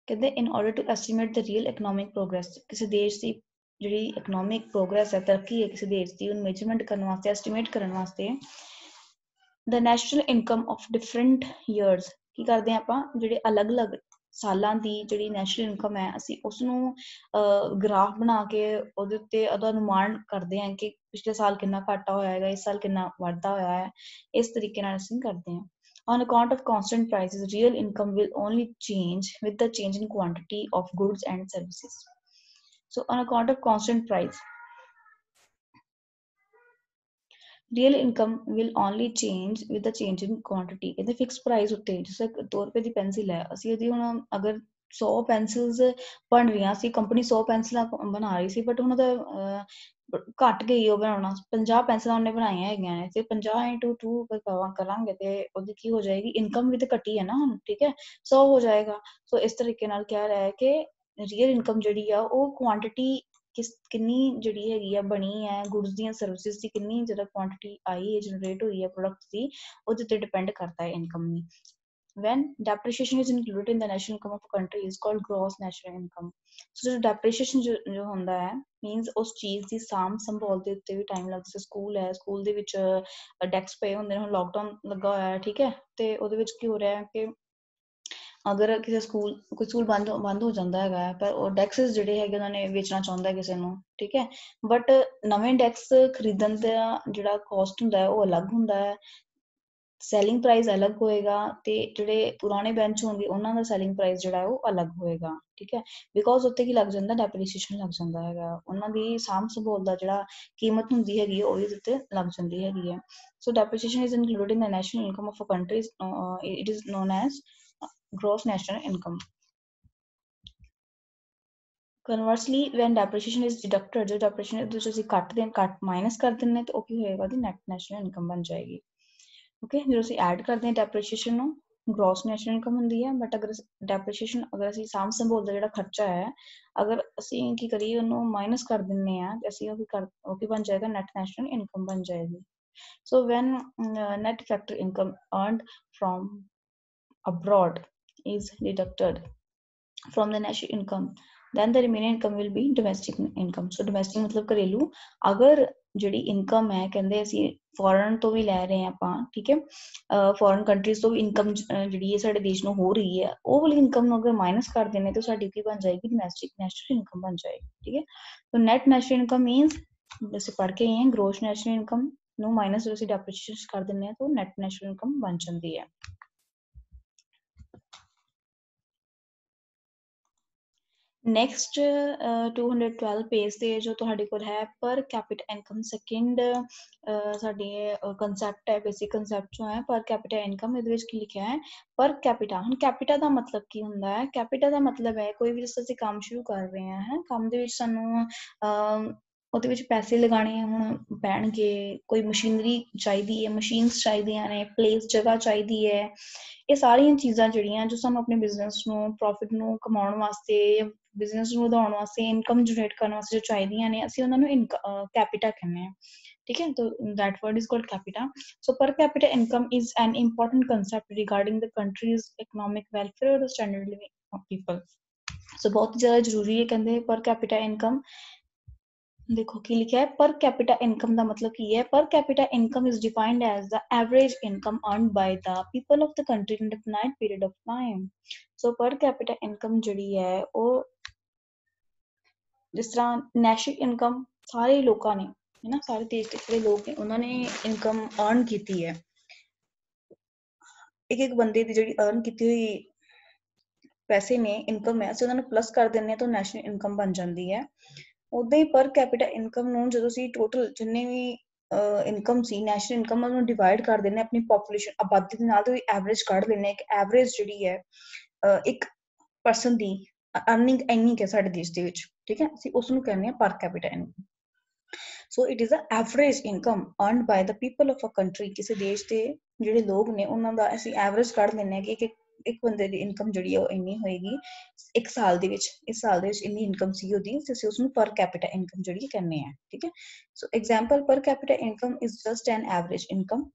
ਕਹਿੰਦੇ in order to estimate the real economic progress, ਕਿਸੇ ਦੇਸ਼ ਦੀ ਜਿਹੜੀ economic progress ਹੈ, ਤਰੱਕੀ ਹੈ ਕਿਸੇ ਦੇਸ਼ ਦੀ, ਉਹਨੂੰ ਮੇਜਰਮੈਂਟ ਕਰਨ ਵਾਸਤੇ, ਐਸਟੀਮੇਟ ਕਰਨ ਵਾਸਤੇ the national income of different years ਕੀ ਕਰਦੇ ਹਾਂ ਆਪਾਂ, ਜਿਹੜੇ ਅਲੱਗ-ਅਲੱਗ ਸਾਲਾਂ ਦੀ ਜਿਹੜੀ ਨੈਸ਼ਨਲ ਇਨਕਮ ਹੈ, ਅਸੀਂ ਉਸਨੂੰ ਗ੍ਰਾਫ ਬਣਾ ਕੇ ਉਹਦੇ ਉੱਤੇ ਉਹਦਾ ਅਨੁਮਾਨ ਕਰਦੇ ਹਾਂ ਕਿ ਪਿਛਲੇ ਸਾਲ ਕਿੰਨਾ ਘਾਟਾ ਹੋਇਆ ਹੈਗਾ, ਇਸ ਸਾਲ ਕਿੰਨਾ ਵਾਧਾ ਹੋਇਆ ਹੈ। ਇਸ ਤਰੀਕੇ ਨਾਲ ਅਸੀਂ ਕਰਦੇ ਹਾਂ। On account of constant prices, real income will only change with the change in quantity of goods and services। So on account of constant price, real income will only change with the change in quantity। ਇਹਦੇ fix price ਉੱਤੇ, ਜਿਸ 2 ਰੁਪਏ ਦੀ pencil ਹੈ, ਅਸੀਂ ਉਹਦੀ ਹੁਣ ਅਗਰ 100 pencils ਬਣ ਰਹੀਆਂ ਸੀ, ਕੰਪਨੀ 100 ਪੈਨਸਿਲਾਂ ਬਣਾ ਰਹੀ ਸੀ, ਬਟ ਹੁਣ ਉਹਦਾ ਘੱਟ ਗਈ ਉਹ ਬਣਾਉਣਾ, 50 ਪੈਨਸਿਲਾਂ ਉਹਨੇ ਬਣਾਈਆਂ ਹੈਗੀਆਂ ਨੇ, ਤੇ 50 into 2 ਕਰਾਂਗੇ ਤੇ ਉਹਦੀ ਕੀ ਹੋ ਜਾਏਗੀ, ਇਨਕਮ ਵੀ ਤੇ ਘਟੀ ਹੈ ਨਾ ਹੁਣ, ਠੀਕ ਹੈ, 100 ਹੋ ਜਾਏਗਾ। ਸੋ ਇਸ ਤਰੀਕੇ ਨਾਲ ਕਹਿ ਰਿਹਾ ਹੈ ਕਿ ਰੀਅਲ ਇਨਕਮ ਜਿਹੜੀ ਆ ਉਹ ਕੁਆਂਟੀਟੀ ਕਿੰਨੀ ਜਿਹੜੀ ਹੈਗੀ ਆ ਬਣੀ ਹੈ, ਗੁਡਸ ਦੀਆਂ ਸਰਵਿਸਿਜ਼ ਦੀ ਕਿੰਨੀ ਜ਼ਿਆਦਾ ਕੁਆਂਟੀਟੀ ਆਈ ਹੈ, ਜਨਰੇਟ ਹੋਈ ਹੈ ਪ੍ਰੋਡਕਟਸ ਦੀ, ਉਹਦੇ ਤੇ ਡਿਪੈਂਡ ਕਰਦਾ ਹੈ income the. when depreciation is included in the national income of a country is called gross national income। so depreciation ਜੋ ਹੁੰਦਾ ਹੈ means ਉਸ ਚੀਜ਼ ਦੀ ਸਾਂਭ ਸੰਭਾਲ ਦੇ ਉੱਤੇ ਵੀ ਟਾਈਮ ਲੱਗਦਾ। ਸਕੂਲ ਹੈ, ਸਕੂਲ ਦੇ ਵਿੱਚ ਡੈਸਕ ਪਏ ਹੁੰਦੇ ਨੇ, ਹੁਣ ਲੋਕਡਾਊਨ ਲੱਗਾ ਹੋਇਆ ਹੈ, ਠੀਕ ਹੈ, ਤੇ ਉਹਦੇ ਵਿੱਚ ਕੀ ਹੋ ਰਿਹਾ ਹੈ ਕਿ ਅਗਰ ਕਿਸੇ ਕੋਈ ਸਕੂਲ ਬੰਦ ਹੋ ਜਾਂਦਾ ਹੈਗਾ, ਪਰ ਉਹ ਡੈਕਸ ਜਿਹੜੇ ਹੈਗੇ ਉਹਨਾਂ ਨੇ ਵੇਚਣਾ ਚਾਹੁੰਦਾ ਕਿਸੇ ਨੂੰ, ਠੀਕ ਹੈ, ਬਟ ਨਵੇਂ ਡੈਕਸ ਖਰੀਦਣ ਦਾ ਜਿਹੜਾ ਕੋਸਟ ਹੁੰਦਾ ਹੈ ਉਹ ਅਲੱਗ ਹੁੰਦਾ ਹੈ, ਸੈਲਿੰਗ ਪ੍ਰਾਈਸ ਅਲੱਗ ਹੋਏਗਾ, ਤੇ ਜਿਹੜੇ ਪੁਰਾਣੇ ਬੈਂਚ ਹੋਣਗੇ ਉਹਨਾਂ ਦਾ ਸੈਲਿੰਗ ਪ੍ਰਾਈਸ ਜਿਹੜਾ ਉਹ ਅਲੱਗ ਹੋਏਗਾ, ਠੀਕ ਹੈ, ਬਿਕੋਜ਼ ਉੱਤੇ ਕੀ ਲੱਗ ਜਾਂਦਾ, ਡੈਪਰੀਸੀਏਸ਼ਨ ਲੱਗ ਜਾਂਦਾ ਹੈਗਾ, ਉਹਨਾਂ ਦੀ ਸਾਂਭ ਸੰਭਾਲ ਦਾ ਜਿਹੜਾ ਕੀਮਤ ਹੁੰਦੀ ਹੈਗੀ ਉਹ ਵੀ ਉੱਤੇ ਲੱਗ ਜਾਂਦੀ ਹੈਗੀ ਹੈ। ਸੋ depreciation is included in the national income of a country, it is known as gross national income। conversely when depreciation is deducted, ਜੋ depreciation ਇਹਦੇ ਅਸੀਂ ਕੱਟ ਮਾਈਨਸ ਕਰ ਦਿੰਦੇ ਤਾਂ ਉਹ ਕੀ ਹੋਏਗਾ, ਉਹਦੀ ਨੈਟ ਨੈਸ਼ਨਲ ਇਨਕਮ ਬਣ ਜਾਏਗੀ। ਓਕੇ, ਜਦੋਂ ਅਸੀਂ ਐਡ ਕਰਦੇ ਹਾਂ ਡੈਪਰੀਸ਼ੀਏਸ਼ਨ ਨੂੰ, ਗ੍ਰੋਸ ਨੈਸ਼ਨਲ ਇਨਕਮ ਹੁੰਦੀ ਹੈ, ਬਟ ਅਗਰ ਡੈਪਰੀਸ਼ੀਏਸ਼ਨ ਅਗਰ ਅਸੀਂ ਸਾਂਭ ਸੰਭਾਲ ਦਾ ਜਿਹੜਾ ਖਰਚਾ ਹੈ, ਅਗਰ ਅਸੀਂ ਕੀ ਕਰੀਏ ਉਹਨੂੰ ਮਾਈਨਸ ਕਰ ਦਿੰਦੇ ਹਾਂ ਤੇ ਅਸੀਂ ਉਹ ਕੀ ਬਣ ਜਾਏਗਾ, ਨੈਟ ਨੈਸ਼ਨਲ ਇਨਕਮ ਬਣ ਜਾਏਗੀ। So when net factor income earned from abroad is deducted from the national income, then the remaining income will be domestic income. So domestic मतलब घरेलू, अगर ਜਿਹੜੀ ਇਨਕਮ ਹੈ ਕਹਿੰਦੇ ਅਸੀਂ ਫੋਰਨ ਤੋਂ ਵੀ ਲੈ ਰਹੇ ਹਾਂ ਆਪਾਂ, ਠੀਕ ਹੈ, ਫੋਰਨ ਕੰਟਰੀਜ਼ ਤੋਂ ਵੀ ਇਨਕਮ ਜਿਹੜੀ ਹੈ ਸਾਡੇ ਦੇਸ਼ ਨੂੰ ਹੋ ਰਹੀ ਹੈ, ਉਹ ਵਾਲੀ ਇਨਕਮ ਨੂੰ ਅਗਰ ਮਾਈਨਸ ਕਰ ਦਿੰਦੇ ਤਾਂ ਸਾਡੀ ਕੀ ਬਣ ਜਾਏਗੀ, ਡੋਮੈਸਟਿਕ ਨੈਸ਼ਨਲ ਇਨਕਮ ਬਣ ਜਾਏਗੀ, ਠੀਕ ਹੈ। तो नेट नेशनल इनकम मीन्स जैसे पढ़ के ही हैं, ग्रोस नेशनल इनकम ਨੂੰ ਮਾਈਨਸ ਜਦੋਂ ਅਸੀਂ ਡੈਪਰੀਸ਼ੀਏਸ਼ਨ ਕਰ ਦਿੰਦੇ ਹਾਂ ਤਾਂ ਨੈਟ ਨੈਸ਼ਨਲ ਇਨਕਮ ਬਣ ਜਾਂਦੀ ਹੈ। ਨੈਕਸਟ 212 ਪੇਜ ਤੇ ਜੋ ਤੁਹਾਡੇ ਕੋਲ ਹੈ ਪਰ ਕੈਪੀਟਾ ਇਨਕਮ, ਸੈਕਿੰਡ ਸਾਡੀ ਕਨਸੈਪਟ ਹੈ, ਬੇਸਿਕ ਕਨਸੈਪਟ ਜੋ ਹੈ ਪਰ ਕੈਪੀਟਾ ਇਨਕਮ। ਇਹਦੇ ਵਿੱਚ ਕੀ ਲਿਖਿਆ ਹੈ, ਪਰ ਕੈਪੀਟਾ। ਹੁਣ ਕੈਪੀਟਾ ਦਾ ਮਤਲਬ ਕੀ ਹੁੰਦਾ ਹੈ, ਕੈਪੀਟਾ ਦਾ ਮਤਲਬ ਹੈ ਕੋਈ ਵੀ ਜਿਸ ਅਸੀਂ ਕੰਮ ਸ਼ੁਰੂ ਕਰ ਰਹੇ ਹਾਂ ਹੈ, ਕੰਮ ਦੇ ਵਿੱਚ ਸਾਨੂੰ ਉਹਦੇ ਵਿੱਚ ਪੈਸੇ ਲਗਾਣੇ ਹੁਣ ਪੈਣਗੇ, ਕੋਈ ਮਸ਼ੀਨਰੀ ਚਾਹੀਦੀ ਹੈ, ਮਸ਼ੀਨਸ ਚਾਹੀਦੀਆਂ ਨੇ, ਪਲੇਸ ਜਗ੍ਹਾ ਚਾਹੀਦੀ ਹੈ, ਇਹ ਸਾਰੀਆਂ ਚੀਜ਼ਾਂ ਜਿਹੜੀਆਂ ਜੋ ਸਾਨੂੰ ਆਪਣੇ ਬਿਜ਼ਨਸ ਨੂੰ ਪ੍ਰੋਫਿਟ ਨੂੰ ਕਮਾਉਣ ਵਾਸਤੇ, ਬਿਜ਼ਨਸ ਨੂੰ ਵਧਾਉਣ ਵਾਸਤੇ, ਇਨਕਮ ਜਨਰੇਟ ਕਰਨ ਵਾਸਤੇ ਜੋ ਚਾਹੀਦੀਆਂ ਨੇ, ਅਸੀਂ ਉਹਨਾਂ ਨੂੰ ਕੈਪੀਟਾ ਕਹਿੰਦੇ ਹਾਂ, ਠੀਕ ਹੈ। तो that word is called capita. So per capita income is an important concept regarding the country's economic welfare or the standard living of people. So बहुत ज़्यादा जरूरी है कहते हैं per capita income। देखो की लिखा है, पर कैपिटा इनकम का मतलब की है, per capita income is defined as the average income earned by the people of the country in a defined period of time. So per capita income ਜਿਹੜੀ ਹੈ ਉਹ ਜਿਸ ਤਰ੍ਹਾਂ ਨੈਸ਼ਨਲ ਇਨਕਮ ਸਾਰੇ ਲੋਕਾਂ ਨੇ ਹੈ ਨਾ, ਸਾਰੇ ਦੇਸ਼ ਦੇ ਜਿਹੜੇ ਲੋਕ ਨੇ ਉਹਨਾਂ ਨੇ ਇਨਕਮ ਅਰਨ ਕੀਤੀ ਹੈ, ਇੱਕ ਇੱਕ ਬੰਦੇ ਦੀ ਜਿਹੜੀ ਅਰਨ ਕੀਤੀ ਹੋਈ ਪੈਸੇ ਨੇ, ਇਨਕਮ ਹੈ, ਅਸੀਂ ਉਹਨਾਂ ਨੂੰ ਪਲੱਸ ਕਰ ਦਿੰਦੇ ਹਾਂ ਤਾਂ ਨੈਸ਼ਨਲ ਇਨਕਮ ਬਣ ਜਾਂਦੀ ਹੈ। ਉਦਾਂ ਹੀ ਪਰ ਕੈਪੀਟਾ ਇਨਕਮ ਨੂੰ ਜਦੋਂ ਅਸੀਂ ਟੋਟਲ ਜਿੰਨੇ ਵੀ ਇਨਕਮ ਸੀ ਨੈਸ਼ਨਲ ਇਨਕਮ ਨੂੰ ਡਿਵਾਈਡ ਕਰ ਦਿੰਦੇ ਆਪਣੀ ਪੋਪੂਲੇਸ਼ਨ ਆਬਾਦੀ ਦੇ ਨਾਲ, ਤੇ ਐਵਰੇਜ ਕੱਢ ਲੈਂਦੇ, ਇੱਕ ਐਵਰੇਜ ਜਿਹੜੀ ਹੈ ਇੱਕ ਪਰਸਨ ਦੀ ਅਰਨਿੰਗ ਇੰਨੀ ਹੈ ਸਾਡੇ ਦੇਸ਼ ਦੇ ਵਿੱਚ, ਠੀਕ ਹੈ, ਅਸੀਂ ਉਸ ਨੂੰ ਕਹਿੰਦੇ ਹਾਂ per capita income. So it is a average income earned by the people of a country. ਕਿਸੇ ਦੇਸ਼ ਦੇ ਜਿਹੜੇ ਲੋਕ ਨੇ ਉਹਨਾਂ ਦਾ ਅਸੀਂ ਐਵਰੇਜ ਕੱਢ ਲੈਂਦੇ ਹਾਂ ਕਿ ਇੱਕ ਬੰਦੇ ਦੀ ਇਨਕਮ ਜਿਹੜੀ ਹੈ ਉਹ ਇੰਨੀ ਹੋਏਗੀ ਇੱਕ ਸਾਲ ਦੇ ਵਿੱਚ, ਇਸ ਸਾਲ ਦੇ ਵਿੱਚ ਇੰਨੀ ਇਨਕਮ ਸੀ ਉਹਦੀ, ਤੇ ਅਸੀਂ ਉਸਨੂੰ ਪਰ ਕੈਪੀਟਾ ਇਨਕਮ ਜਿਹੜੀ ਕਹਿੰਦੇ ਆ, ਠੀਕ ਹੈ। So example, per capita income is just an average income.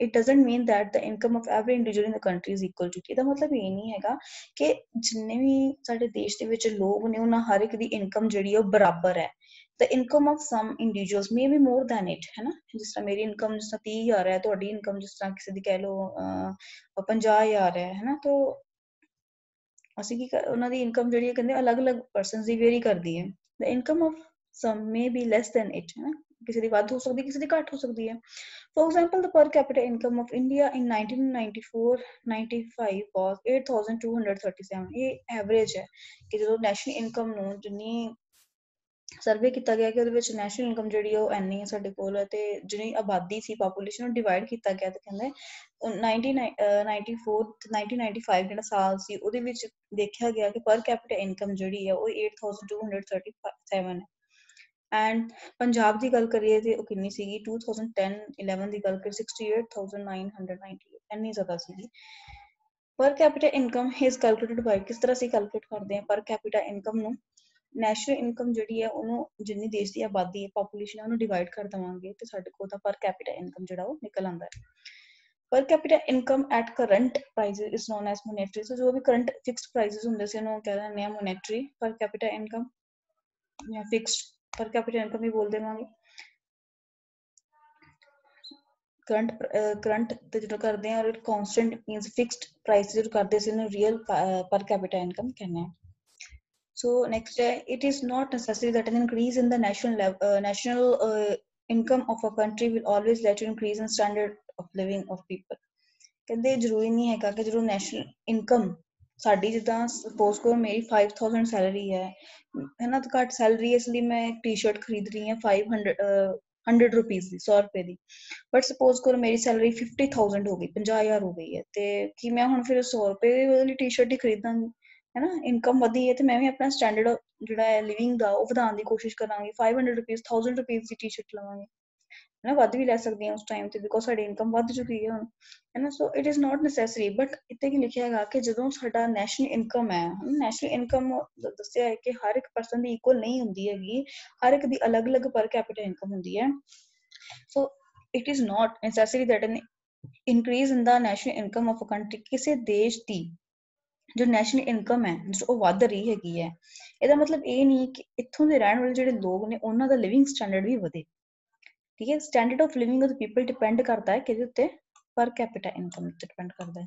It doesn't mean that the income of every individual in the country is equal to. ਇਹਦਾ ਮਤਲਬ ਇਹ ਨਹੀਂ ਹੈਗਾ ਕਿ ਜਿੰਨੇ ਵੀ ਸਾਡੇ ਦੇਸ਼ ਦੇ ਵਿੱਚ ਲੋਕ ਨੇ ਉਹਨਾਂ ਹਰ ਇੱਕ ਦੀ ਇਨਕਮ ਜਿਹੜੀ ਉਹ ਬਰਾਬਰ ਹੈ। The income of some individuals may be more than it, ਹੈ ਨਾ, ਜਿਸ ਤਰ੍ਹਾਂ ਮੇਰੀ ਇਨਕਮ ਜਿਸ ਤਰ੍ਹਾਂ 30,000 ਹੈ, ਤੁਹਾਡੀ ਇਨਕਮ ਜਿਸ ਤਰ੍ਹਾਂ ਕਿਸੇ ਦੀ ਕਹਿ ਲਓ 50,000 ਹੈ ਨਾ, ਤਾਂ ਅਸੀਂ ਕੀ ਉਹਨਾਂ ਦੀ ਇਨਕਮ ਜਿਹੜੀ ਹੈ ਕਹਿੰਦੇ ਅਲੱਗ-ਅਲੱਗ ਪਰਸਨਸ ਦੀ ਵੇਰੀ ਕਰਦੀ ਹੈ। The income of some may be less than it, ਹੈ ਨਾ, ਕਿਸੇ ਦੀ ਵੱਧ ਹੋ ਸਕਦੀ, ਕਿਸੇ ਦੀ ਘੱਟ ਹੋ ਸਕਦੀ ਹੈ। ਫॉर एग्जांपल द पर capita income of India in 1994-95 was 8,237। ਇਹ ਐਵਰੇਜ ਹੈ ਕਿ ਜਦੋਂ ਨੈਸ਼ਨਲ ਇਨਕਮ ਨੂੰ ਜਿੰਨੀ ਸਰਵੇ ਕੀਤਾ ਗਿਆ ਕਿ ਉਹਦੇ ਵਿੱਚ ਨੈਸ਼ਨਲ ਇਨਕਮ ਜਿਹੜੀ ਉਹ ਇੰਨੀ ਹੈ ਸਾਡੇ ਕੋਲ, ਤੇ ਜਿਹੜੀ ਆਬਾਦੀ ਸੀ ਪਾਪੂਲੇਸ਼ਨ ਨੂੰ ਡਿਵਾਈਡ ਕੀਤਾ ਗਿਆ, ਤੇ ਕਹਿੰਦੇ 1994 ਤੇ 1995 ਜਿਹੜਾ ਸਾਲ ਸੀ ਉਹਦੇ ਵਿੱਚ ਦੇਖਿਆ ਗਿਆ ਕਿ ਪਰ ਕੈਪੀਟਾ ਇਨਕਮ ਜਿਹੜੀ ਹੈ ਉਹ 8,237 ਹੈ। ਐਂਡ ਪੰਜਾਬ ਦੀ ਗੱਲ ਕਰੀਏ ਤੇ ਉਹ ਕਿੰਨੀ ਸੀਗੀ, 2010-11 ਦੀ ਗੱਲ ਕਰੀਏ 68,998, ਇੰਨੀ ਜ਼ਿਆਦਾ ਸੀਗੀ। ਪਰ ਕੈਪੀਟਾ ਇਨਕਮ ਇਜ਼ ਕੈਲਕੂਲੇਟਡ ਬਾਈ, ਕਿਸ ਤਰ੍ਹਾਂ ਅਸੀਂ ਕੈਲਕੂਲੇਟ ਕਰਦੇ ਹਾਂ ਪਰ ਕੈਪੀਟਾ ਇਨਕਮ ਨੂੰ, ਨੈਸ਼ਨਲ ਇਨਕਮ ਜਿਹੜੀ ਹੈ ਉਹਨੂੰ ਜਿੰਨੀ ਦੇਸ਼ ਦੀ ਆਬਾਦੀ ਹੈ ਪਾਪੂਲੇਸ਼ਨ ਉਹਨੂੰ ਡਿਵਾਈਡ ਕਰ ਦੇਵਾਂਗੇ ਤੇ ਸਾਡੇ ਕੋਲ ਤਾਂ ਪਰ ਕੈਪੀਟਾ ਇਨਕਮ ਜਿਹੜਾ ਉਹ ਨਿਕਲ ਆਉਂਦਾ ਹੈ। Per capita income at current prices is known as monetary. So ਜੋ ਵੀ ਕਰੰਟ ਫਿਕਸਡ ਪ੍ਰਾਈਸਿਸ ਹੁੰਦੇ ਸੀ ਉਹਨੂੰ ਕਹਿ ਦਿੰਦੇ ਆ ਮੋਨੇਟਰੀ ਪਰ ਕੈਪੀਟਾ ਇਨਕਮ ਜਾਂ ਫਿਕਸਡ पर कैपिटा इनकम ही बोल देवांगे। करंट ਤੇ ਜਦੋਂ ਕਰਦੇ ਆ ਕਾਂਸਟੈਂਟ ਮੀਨਸ ਫਿਕਸਡ ਪ੍ਰਾਈਸ ਜਦੋਂ ਕਰਦੇ ਸੀ ਉਹਨੂੰ ਰੀਅਲ ਪਰ ਕੈਪੀਟਾ ਇਨਕਮ ਕਹਿੰਦੇ ਆ। So next, it is not necessary that an increase in the national income of a country will always lead to increase in standard of living of people। ਕਹਿੰਦੇ ਜ਼ਰੂਰੀ ਨਹੀਂ ਹੈਗਾ ਕਿ ਜਦੋਂ ਨੈਸ਼ਨਲ ਇਨਕਮ ਸਾਡੀ ਜਿੱਦਾਂ ਸਪੋਜ਼ ਕਰੋ ਮੇਰੀ 5,000 ਸੈਲਰੀ ਹੈ ਨਾ, ਤਾਂ ਘੱਟ ਸੈਲਰੀ ਇਸ ਲਈ ਮੈਂ ਟੀ ਸ਼ਰਟ ਖਰੀਦ ਰਹੀ ਹਾਂ 100 ਰੁਪੀਜ਼ ਦੀ, 100 ਰੁਪਏ ਦੀ। ਬਟ ਸਪੋਜ਼ ਕਰੋ ਮੇਰੀ ਸੈਲਰੀ 50,000 ਹੋ ਗਈ, 50,000 ਹੋ ਗਈ ਹੈ, ਤੇ ਕੀ ਮੈਂ ਹੁਣ ਫਿਰ 100 ਰੁਪਏ ਵਾਲੀ ਟੀ ਸ਼ਰਟ ਹੀ ਖਰੀਦਾਂਗੀ, ਹੈ ਨਾ। ਇਨਕਮ ਵਧੀ ਹੈ ਤੇ ਮੈਂ ਵੀ ਆਪਣਾ ਸਟੈਂਡਰਡ ਜਿਹੜਾ ਹੈ ਲਿਵਿੰਗ ਦਾ ਉਹ ਵਧਾਉਣ ਦੀ ਕੋਸ਼ਿਸ਼ ਕਰਾਂਗੀ, 500 ਰੁਪੀਜ਼ 1000 ਰੁਪੀਜ਼ ਦੀ ਟੀ ਸ਼ਰਟ ਲਵਾਂਗੀ, ਹੈ ਨਾ, ਵੱਧ ਵੀ ਲੈ ਸਕਦੀ ਹਾਂ ਉਸ ਟਾਈਮ ਤੇ ਬਿਕੋਜ਼ ਸਾਡੀ ਇਨਕਮ ਵੱਧ ਚੁੱਕੀ ਹੈ ਹੁਣ, ਹੈ ਨਾ। ਸੋ it is not necessary. But ਇੱਥੇ ਕੀ ਲਿਖਿਆ ਹੈਗਾ ਕਿ ਜਦੋਂ ਸਾਡਾ ਨੈਸ਼ਨਲ ਇਨਕਮ ਹੈ, ਨੈਸ਼ਨਲ ਇਨਕਮ ਦੱਸਿਆ ਹੈ ਕਿ ਹਰ ਇੱਕ ਪਰਸਨ ਦੀ ਇਕੁਅਲ ਨਹੀਂ ਹੁੰਦੀ ਹੈਗੀ, ਹਰ ਇੱਕ ਦੀ ਅਲੱਗ-ਅਲੱਗ ਪਰ ਕੈਪੀਟਲ ਇਨਕਮ ਹੁੰਦੀ ਹੈ। ਸੋ it is not necessary that N increase in the national income of a country, ਕਿਸੇ ਦੇਸ਼ ਦੀ ਜੋ ਨੈਸ਼ਨਲ ਇਨਕਮ ਹੈ ਜੋ ਉਹ ਵੱਧ ਰਹੀ ਹੈਗੀ ਹੈ, ਇਹਦਾ ਮਤਲਬ ਇਹ ਨਹੀਂ ਕਿ ਇੱਥੋਂ ਦੇ ਰਹਿਣ ਵਾਲੇ ਜਿਹੜੇ ਲੋਕ ਨੇ ਉਹਨਾਂ ਦਾ ਲਿਵਿੰਗ ਸਟੈਂਡਰਡ ਵੀ ਵਧੇ। ਠੀਕ ਹੈ, standard of living of people depend ਕਰਦਾ ਹੈ ਕਿਹਦੇ ਉੱਤੇ, ਪਰ ਕੈਪੀਟਾ ਇਨਕਮ ਉੱਤੇ ਡਿਪੈਂਡ ਕਰਦਾ ਹੈ।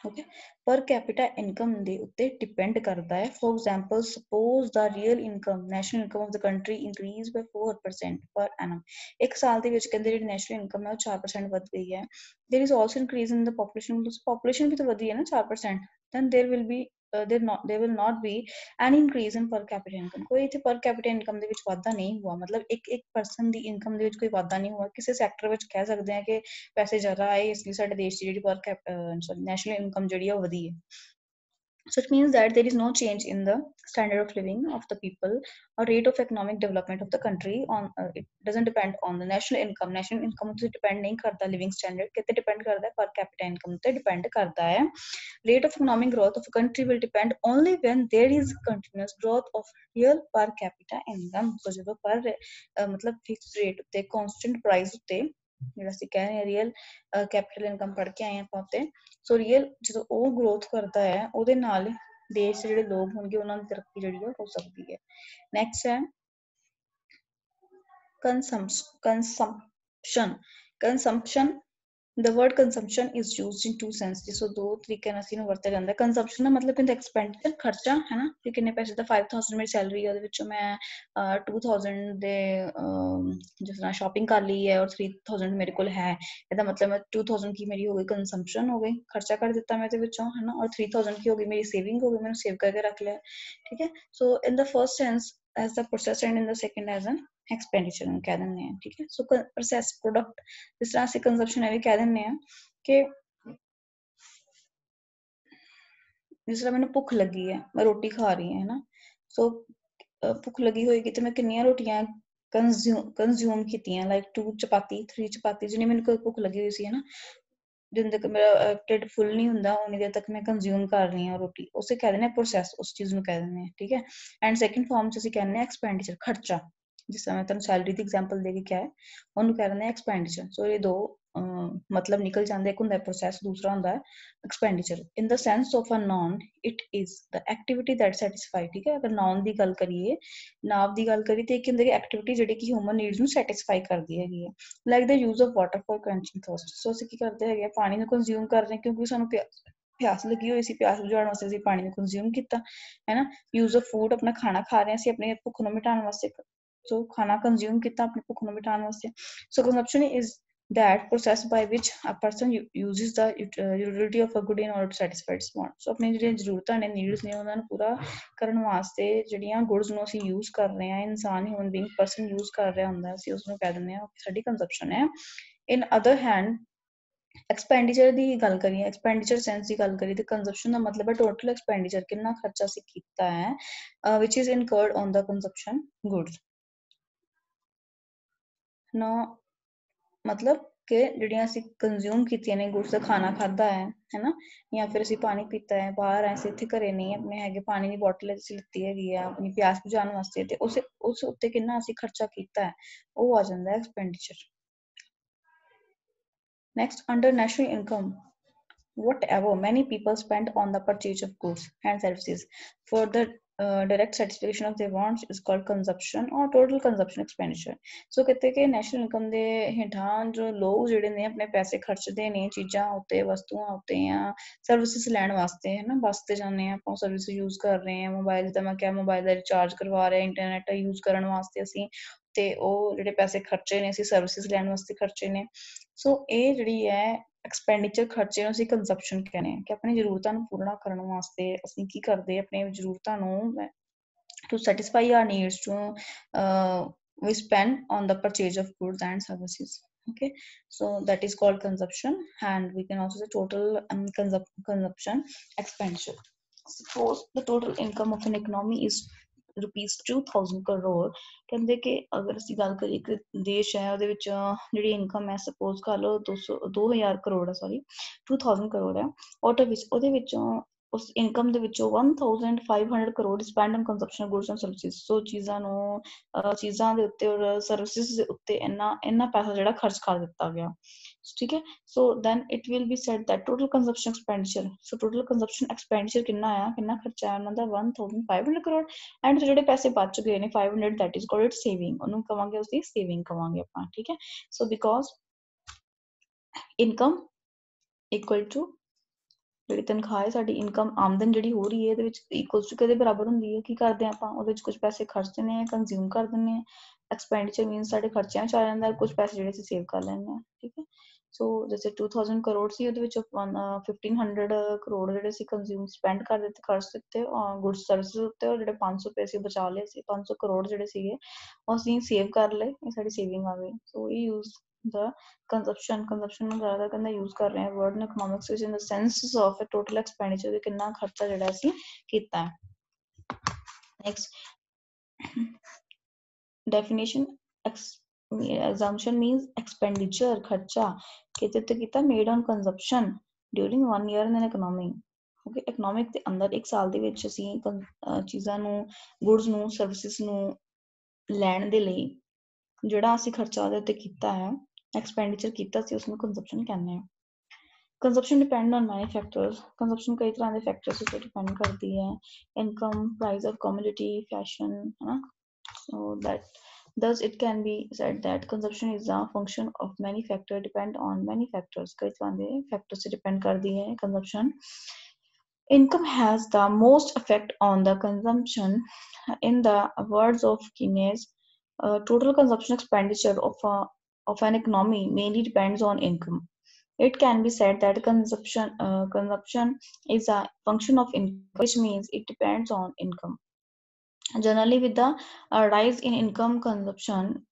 ਓਕੇ, ਪਰ ਕੈਪੀਟਾ ਇਨਕਮ ਦੇ ਉੱਤੇ ਡਿਪੈਂਡ ਕਰਦਾ ਹੈ। For example, suppose the real income, national income of the country increase by 4% per Ennum. ਇੱਕ ਸਾਲ ਦੇ ਵਿੱਚ ਕਹਿੰਦੇ ਜਿਹੜੀ ਨੈਸ਼ਨਲ ਇਨਕਮ ਹੈ ਉਹ 4% ਵੱਧ ਗਈ ਹੈ। There is also increase in the population, population ਵੀ ਤਾਂ ਵਧੀ ਹੈ ਨਾ 4%, then there will be there will not be an increase in per capita income। ਕੋਈ ਇੱਥੇ per capita income ਦੇ ਵਿੱਚ ਵਾਧਾ ਨਹੀਂ ਹੁਆ, ਮਤਲਬ ਇੱਕ ਪਰਸਨ ਦੀ ਇਨਕਮ ਦੇ ਵਿੱਚ ਕੋਈ ਵਾਧਾ ਨਹੀਂ ਹੁਆ। ਕਿਸੇ ਸੈਕਟਰ ਵਿੱਚ ਕਹਿ ਸਕਦੇ ਹਾਂ ਕਿ ਪੈਸੇ ਜ਼ਿਆਦਾ ਆਏ ਇਸ ਲਈ ਸਾਡੇ ਦੇਸ਼ ਦੀ ਜਿਹੜੀ ਪਰ ਨੈਸ਼ਨਲ ਇਨਕਮ ਜਿਹੜੀ ਆ ਉਹ ਵਧੀ ਹੈ। So it means that there is no change in the standard of living of the people or rate of economic development of the country on it doesn't depend on the national income। national income ਤੇ depend ਨਹੀਂ ਕਰਦਾ living standard, ਕਿਤੇ depend ਕਰਦਾ ਹੈ per capita income ਤੇ depend ਕਰਦਾ ਹੈ। Rate of economic growth of a country will depend only when there is continuous growth of real per capita income। so ਜਦੋਂ per ਮਤਲਬ fixed rate ਉੱਤੇ constant price ਉੱਤੇ ਜਿਹੜਾ ਅਸੀਂ ਕਹਿ ਰਹੇ ਹਾਂ ਰੀਅਲ ਕੈਪੀਟਲ ਇਨਕਮ ਪੜ੍ਹ ਕੇ ਆਏ ਆਪਾਂ ਉੱਤੇ, ਸੋ ਰੀਅਲ ਜਦੋਂ ਉਹ ਗਰੋਥ ਕਰਦਾ ਹੈ ਉਹਦੇ ਨਾਲ ਦੇਸ਼ ਦੇ ਜਿਹੜੇ ਲੋਕ ਹੋਣਗੇ ਉਹਨਾਂ ਦੀ ਤਰੱਕੀ ਜਿਹੜੀ ਹੈ ਹੋ ਸਕਦੀ ਹੈ। ਨੈਕਸਟ ਹੈ ਕੰਸੰਪਸ਼ਨ। The word consumption is used in two senses। so ਦੋ ਤਰੀਕੇ ਨਾਲ ਅਸੀਂ ਇਹਨੂੰ ਵਰਤਿਆ ਜਾਂਦਾ ਹੈ। ਕੰਜ਼ੰਪਸ਼ਨ ਦਾ ਮਤਲਬ ਹੁੰਦਾ ਐਕਸਪੈਂਡੀਚਰ, ਖਰਚਾ, ਹੈ ਨਾ, ਕਿ ਕਿੰਨੇ ਪੈਸੇ ਦਾ 5000 ਮੇਰੀ ਸੈਲਰੀ ਹੈ ਉਹਦੇ ਵਿੱਚੋਂ ਮੈਂ 2000 ਦੇ ਜਿਸ ਤਰ੍ਹਾਂ ਸ਼ਾਪਿੰਗ ਕਰ ਲਈ ਹੈ ਔਰ 3000 ਮੇਰੇ ਕੋਲ ਹੈ, ਇਹਦਾ ਮਤਲਬ 2000 ਕੀ ਮੇਰੀ ਹੋ ਗਈ ਕੰਜ਼ੰਪਸ਼ਨ ਹੋ ਗਈ, ਖਰਚਾ ਕਰ ਦਿੱਤਾ ਮੈਂ ਇਹਦੇ ਵਿੱਚੋਂ, ਹੈ ਨਾ, ਔਰ 3000 ਕੀ ਹੋ ਗਈ ਮੇਰੀ ਸੇਵਿੰਗ ਹੋ ਗਈ, ਮੈਨੂੰ ਸੇਵ ਕਰਕੇ ਰੱਖ ਲਿਆ। ਠੀਕ ਹੈ, so in the first sense as the process and in the second as an expenditure ਨੂੰ ਕਹਿ ਦਿੰਦੇ ਹਾਂ। ਠੀਕ ਹੈ, ਸੋ ਪ੍ਰੋਸੈਸ ਪ੍ਰੋਡਕਟ ਜਿਸ ਤਰ੍ਹਾਂ ਅਸੀਂ ਕੰਜ਼ੰਪਸ਼ਨ ਇਹ ਵੀ ਕਹਿ ਦਿੰਦੇ ਹਾਂ ਕਿ ਜਿਸ ਤਰ੍ਹਾਂ ਮੈਨੂੰ ਭੁੱਖ ਲੱਗੀ ਹੈ, ਮੈਂ ਰੋਟੀ ਖਾ ਰਹੀ ਹਾਂ, ਹੈ ਨਾ, ਸੋ ਭੁੱਖ ਲੱਗੀ ਹੋਏਗੀ ਤੇ ਮੈਂ ਕਿੰਨੀਆਂ ਰੋਟੀਆਂ ਕੰਜ਼ਿਊਮ ਕੀਤੀਆਂ, ਲਾਈਕ 2 ਚਪਾਤੀ 3 ਚਪਾਤੀ, ਜਿੰਨੀ ਮੈਨੂੰ ਕੋਈ ਭੁੱਖ ਲੱਗੀ ਹੋਈ ਸੀ, ਹੈ ਨਾ, ਜਿੰਨੇ ਤੱਕ ਮੇਰਾ ਢਿੱਡ ਫੁੱਲ ਨਹੀਂ ਹੁੰਦਾ ਉਨੀ ਦੇਰ ਤੱਕ ਮੈਂ ਕੰਜ਼ਿਊਮ ਕਰ ਰਹੀ ਹਾਂ ਰੋਟੀ, ਉਸੇ ਕਹਿ ਦਿੰਦੇ ਪ੍ਰੋਸੈਸ, ਉਸ ਚੀਜ਼ ਨੂੰ ਕਹਿ ਦਿੰਦੇ ਹਾਂ। ਠੀਕ ਹੈ, ਐਂਡ ਸੈਕਿੰਡ ਫਾਰਮ ਚ ਅਸੀਂ ਕਹਿੰਦੇ ਹਾਂ ਐਕਸਪੈਂਡੀਚਰ, ਖਰਚਾ, ਜਿਸ ਤਰ੍ਹਾਂ ਮੈਂ ਤੁਹਾਨੂੰ ਸੈਲਰੀ ਦੀ ਐਗਜ਼ਾਮਪਲ ਦੇ ਕੇ ਕਿਹਾ ਹੈ ਉਹਨੂੰ ਕਹਿ ਦਿੰਦੇ ਐਕਸਪੈਂਡੀਚਰ। ਸੋ ਇਹ ਦੋ ਮਤਲਬ ਨਿਕਲ ਜਾਂਦੇ, ਇੱਕ ਹੁੰਦਾ ਪ੍ਰੋਸੈਸ, ਦੂਸਰਾ ਹੁੰਦਾ expenditure. In the sense of a noun it is the activity that satisfy. ਠੀਕ ਹੈ, ਅਗਰ ਨਾਉਨ ਦੀ ਗੱਲ ਕਰੀਏ, ਨਾਮ ਦੀ ਗੱਲ ਕਰੀਏ ਤੇ ਇੱਕ ਹੁੰਦੀ ਹੈ ਐਕਟੀਵਿਟੀ ਜਿਹੜੀ ਕਿ ਹਿਊਮਨ ਨੀਡਸ ਨੂੰ ਸੈਟਿਸਫਾਈ ਕਰਦੀ ਹੈਗੀ ਹੈ, like the use of water for quenching thirst। ਸੋ ਅਸੀਂ ਕੀ ਕਰਦੇ ਹੈਗੇ, ਪਾਣੀ ਨੂੰ ਕੰਜ਼ਿਊਮ ਕਰ ਰਹੇ ਕਿਉਂਕਿ ਸਾਨੂੰ ਪਿਆਸ ਲੱਗੀ ਹੋਈ ਸੀ, ਪਿਆਸ ਬੁਝਾਉਣ ਵਾਸਤੇ ਅਸੀਂ ਪਾਣੀ ਨੂੰ ਕੰਜ਼ਿਊਮ ਕੀਤਾ, ਹੈ ਨਾ। ਯੂਜ਼ ਆਫ ਫੂਡ, ਆਪਣਾ ਖਾਣਾ ਖਾ ਰਹੇ ਅਸੀਂ ਆਪਣੀ ਭੁੱਖ ਨੂੰ ਮਿਟਾਉਣ ਵਾਸਤੇ, ਸੋ ਖਾਣਾ ਕੰਜ਼ਿਊਮ ਕੀਤਾ ਆਪਣੀ ਭੁੱਖ ਨੂੰ ਮਿਟਾਉਣ ਵਾਸਤੇ। So consumption is that process by which a person uses the utility of a good in order to satisfy its want। so ਆਪਣੀ ਜਿਹੜੀਆਂ ਜ਼ਰੂਰਤਾਂ ਨੇ, ਨੀਡਸ ਨੇ, ਉਹਨਾਂ ਨੂੰ ਪੂਰਾ ਕਰਨ ਵਾਸਤੇ ਜਿਹੜੀਆਂ ਗੁਡਸ ਨੂੰ ਅਸੀਂ ਯੂਜ਼ ਕਰ ਰਹੇ ਹਾਂ, ਇਨਸਾਨ ਹਿਊਮਨ ਬੀਇੰਗ ਪਰਸਨ ਯੂਜ਼ ਕਰ ਰਿਹਾ ਹੁੰਦਾ, ਅਸੀਂ ਉਸਨੂੰ ਕਹਿ ਦਿੰਦੇ ਹਾਂ ਸਾਡੀ ਕੰਜ਼ੰਪਸ਼ਨ ਹੈ। ਇਨ ਅਦਰ ਹੈਂਡ ਐਕਸਪੈਂਡੀਚਰ ਦੀ ਗੱਲ ਕਰੀਏ, ਐਕਸਪੈਂਡੀਚਰ ਸੈਂਸ ਦੀ ਗੱਲ ਕਰੀਏ ਤੇ ਕੰਜ਼ੰਪਸ਼ਨ ਦਾ ਮਤਲਬ ਹੈ ਟੋਟਲ ਐਕਸਪੈਂਡੀਚਰ, ਕਿੰਨਾ ਖਰਚਾ ਅਸੀਂ ਕੀਤਾ ਹੈ which is incurred on the consumption goods. ਨਾ ਮਤਲਬ ਕਿ ਜਿਹੜੀਆਂ ਅਸੀਂ ਕੰਜ਼ਿਊਮ ਕੀਤੀਆਂ ਨੇ ਗੁਡਸ, ਦਾ ਖਾਣਾ ਖਾਧਾ ਹੈ ਨਾ, ਜਾਂ ਫਿਰ ਅਸੀਂ ਪਾਣੀ ਪੀਤਾ ਹੈ, ਬਾਹਰ ਐਸੇ ਇੱਥੇ ਘਰੇ ਨਹੀਂ ਆਪਣੇ ਹੈਗੇ, ਪਾਣੀ ਦੀ ਬੋਟਲ ਅਸੀਂ ਲਿੱਤੀ ਹੈਗੀ ਆ ਆਪਣੀ ਪਿਆਸ ਬੁਝਾਉਣ ਵਾਸਤੇ, ਤੇ ਉਸ ਉੱਤੇ ਕਿੰਨਾ ਅਸੀਂ ਖਰਚਾ ਕੀਤਾ ਹੈ, ਉਹ ਆ ਜਾਂਦਾ expenditure. Next, under national income whatever many people spend on the purchase of goods and services for the direct satisfaction of their wants is called consumption or total consumption expenditure। ਸੋ ਕਿਤੇ ਕਿ ਨੈਸ਼ਨਲ ਇਨਕਮ ਦੇ ਹੇਠਾਂ ਜੋ ਲੋਕ ਜਿਹੜੇ ਨੇ ਆਪਣੇ ਪੈਸੇ ਖਰਚਦੇ ਨੇ ਚੀਜ਼ਾਂ ਉੱਤੇ, ਵਸਤੂਆਂ ਉੱਤੇ, ਜਾਂ ਸਰਵਿਸਿਜ਼ ਲੈਣ ਵਾਸਤੇ, ਹੈ ਨਾ, ਬੱਸ ਤੇ ਜਾਂਦੇ ਹਾਂ ਆਪਾਂ, ਸਰਵਿਸ ਯੂਜ਼ ਕਰ ਰਹੇ ਹਾਂ, ਮੋਬਾਈਲ ਦਾ ਮੈਂ ਕਿਹਾ ਮੋਬਾਈਲ ਦਾ ਰਿਚਾਰਜ ਕਰਵਾ ਰਹੇ, ਇੰਟਰਨੈਟ ਯੂਜ਼ ਕਰਨ ਵਾਸਤੇ ਅਸੀਂ, ਤੇ ਉਹ ਜਿਹੜੇ ਪੈਸੇ ਖਰਚੇ ਨੇ ਅਸੀਂ ਸਰਵਿਸਿਜ਼ ਲੈਣ ਵਾਸਤੇ ਖਰਚੇ ਨੇ। ਸੋ ਇਹ ਜਿਹੜੀ ਹੈ ਐਕਸਪੈਂਡੀਚਰ, ਖਰਚੇ ਨੂੰ ਅਸੀਂ ਕੰਜ਼ੰਪਸ਼ਨ ਕਹਿੰਦੇ ਹਾਂ, ਕਿ ਆਪਣੀ ਜ਼ਰੂਰਤਾਂ ਨੂੰ ਪੂਰਾ ਕਰਨ ਵਾਸਤੇ ਅਸੀਂ ਕੀ ਕਰਦੇ, ਆਪਣੀਆਂ ਜ਼ਰੂਰਤਾਂ ਨੂੰ to satisfy our needs to we spend on the purchase of goods and services। okay, so that is called consumption, and we can also say total consumption expenditure। suppose the total income of an economy is rupees 2000 crore। ਕਹਿੰਦੇ ਕਿ ਅਗਰ ਅਸੀਂ ਗੱਲ ਕਰੀਏ ਇੱਕ ਦੇਸ਼ ਹੈ ਉਹਦੇ ਵਿੱਚ ਜਿਹੜੀ ਇਨਕਮ ਹੈ, ਸਪੋਜ਼ ਕਰ ਲਓ 2000 ਕਰੋੜ ਹੈ, ਸੌਰੀ 2000 ਕਰੋੜ ਹੈ, ਉਹਦੇ ਵਿੱਚੋਂ ਉਸ ਇਨਕਮ ਦੇ ਵਿੱਚੋਂ 1500 crore spend on consumption goods and services. So ਚੀਜ਼ਾਂ ਦੇ ਉੱਤੇ ਔਰ ਸਰਵਿਸਿਜ਼ ਦੇ ਉੱਤੇ ਇੰਨਾ ਪੈਸਾ ਜਿਹੜਾ ਖਰਚ ਕਰ ਦਿੱਤਾ ਗਿਆ। ਠੀਕ ਹੈ, so then it will be said that total consumption expenditure, so total consumption expenditure ਕਿੰਨਾ ਆਇਆ, ਕਿੰਨਾ ਖਰਚਾ ਆਇਆ ਉਹਨਾਂ ਦਾ 1500 ਕਰੋੜ। ਐਂਡ ਜਿਹੜੇ ਪੈਸੇ ਬਚ ਗਏ ਨੇ 500, ਦੈਟ ਇਜ਼ ਕਾਲਡ ਸੇਵਿੰਗ, ਉਹਨੂੰ ਕਵਾਂਗੇ ਉਸਦੀ ਸੇਵਿੰਗ ਕਵਾਂਗੇ ਆਪਾਂ। ਠੀਕ ਹੈ, ਸੋ ਬਿਕੋਜ਼ ਇਨਕਮ ਇਕੁਅਲ ਟੂ ਜਿਹੜੀ ਤਨਖਾਹ ਹੈ ਸਾਡੀ, ਇਨਕਮ ਆਮਦਨ ਜਿਹੜੀ ਹੋ ਰਹੀ ਹੈ ਇਹਦੇ ਵਿੱਚ ਇਕੁਅਲ ਟੂ ਕਿਹਦੇ ਬਰਾਬਰ ਹੁੰਦੀ ਹੈ, ਕੀ ਕਰਦੇ ਆਪਾਂ ਉਹਦੇ ਵਿੱਚ ਕੁਝ ਪੈਸੇ ਖਰਚ ਦਿੰਦੇ ਹਾਂ, ਕੰਜ਼ਿਊਮ ਕਰ ਦਿੰਦੇ ਹਾਂ। ਐਕਸਪੈਂਡੀਚਰ ਮੀਨਸ ਸਾਡੇ ਖਰਚਿਆਂ ਚ ਆ ਜਾਂਦਾ, ਕੁਝ ਪੈਸੇ ਜਿਹੜੇ ਅਸੀਂ ਸੇਵ ਕਰ ਲੈਂਦੇ ਹਾਂ। ਠੀਕ ਹੈ, ਸੋ ਜੈਸੇ 2000 ਕਰੋੜ ਸੀ ਉਹਦੇ ਵਿੱਚ 1500 ਕਰੋੜ ਜਿਹੜੇ ਸੀ ਕੰਜ਼ਿਊਮ ਸਪੈਂਡ ਕਰ ਦਿੱਤੇ, ਖਰਚ ਦਿੱਤੇ ਗੁੱਡਸ ਸਰਵਿਸਿਜ਼ ਉੱਤੇ, ਔਰ ਜਿਹੜੇ 500 ਰੁਪਏ ਅਸੀਂ ਬਚਾ ਲਏ ਸੀ, 500 ਕਰੋੜ ਜਿਹੜੇ ਸੀਗੇ ਉਹ ਅਸੀਂ ਸੇਵ ਕਰ ਲਏ, ਇਹ ਸਾਡੀ ਸੇਵਿੰਗ ਆ ਗਈ। ਸੋ ਇਹ ਯੂਜ਼ the consumption ਨੂੰ ਜ਼ਿਆਦਾ ਕਹਿੰਦਾ ਯੂਜ਼ ਕਰ ਰਹੇ ਹਾਂ ਵਰਡ ਨੂੰ ਇਕਨੋਮਿਕਸ ਵਿੱਚ ਇਨ ਦ ਸੈਂਸ ਆਫ ਟੋਟਲ ਐਕਸਪੈਂਡੀਚਰ, ਕਿੰਨਾ ਖਰਚਾ ਜਿਹੜਾ ਅਸੀਂ ਕੀਤਾ ਹੈ। Next definition, assumption means expenditure ਖਰਚਾ ਕਿਤੇ ਤੇ ਕੀਤਾ made on consumption during 1 year in an economy। Okay, economic ਦੇ ਅੰਦਰ ਇੱਕ ਸਾਲ ਦੇ ਵਿੱਚ ਅਸੀਂ ਚੀਜ਼ਾਂ ਨੂੰ, ਗੁਡਸ ਨੂੰ, ਸਰਵਿਸਿਜ਼ ਨੂੰ ਲੈਣ ਦੇ ਲਈ ਜਿਹੜਾ ਅਸੀਂ ਖਰਚਾ ਉਹਦੇ ਉੱਤੇ ਕੀਤਾ ਹੈ, ਐਕਸਪੈਂਡੀਚਰ ਕੀਤਾ ਸੀ, ਉਸਨੂੰ ਕੰਜ਼ੰਪਸ਼ਨ ਕਹਿੰਦੇ ਆ। ਕੰਜ਼ੰਪਸ਼ਨ ਡਿਪੈਂਡ ਔਨ ਮੈਨੀ ਫੈਕਟਰਸ, ਕੰਜ਼ੰਪਸ਼ਨ ਕਈ ਤਰ੍ਹਾਂ ਦੇ ਫੈਕਟਰਸ ਉੱਤੇ ਡਿਪੈਂਡ ਕਰਦੀ ਹੈ। Income, price of commodity, fashion, ਹੈ ਨਾ। So that thus it can be said that consumption is a function of many factors, depend on many factors, ਕਈ ਤਰ੍ਹਾਂ ਦੇ factors ਤੇ depend ਕਰਦੀ ਹੈ consumption। Income has the most effect on the consumption. In the words of Keynes, total consumption expenditure of an economy mainly depends on income. It can be said that consumption is a function of income, which means it depends on income. Generally, with the rise in income, consumption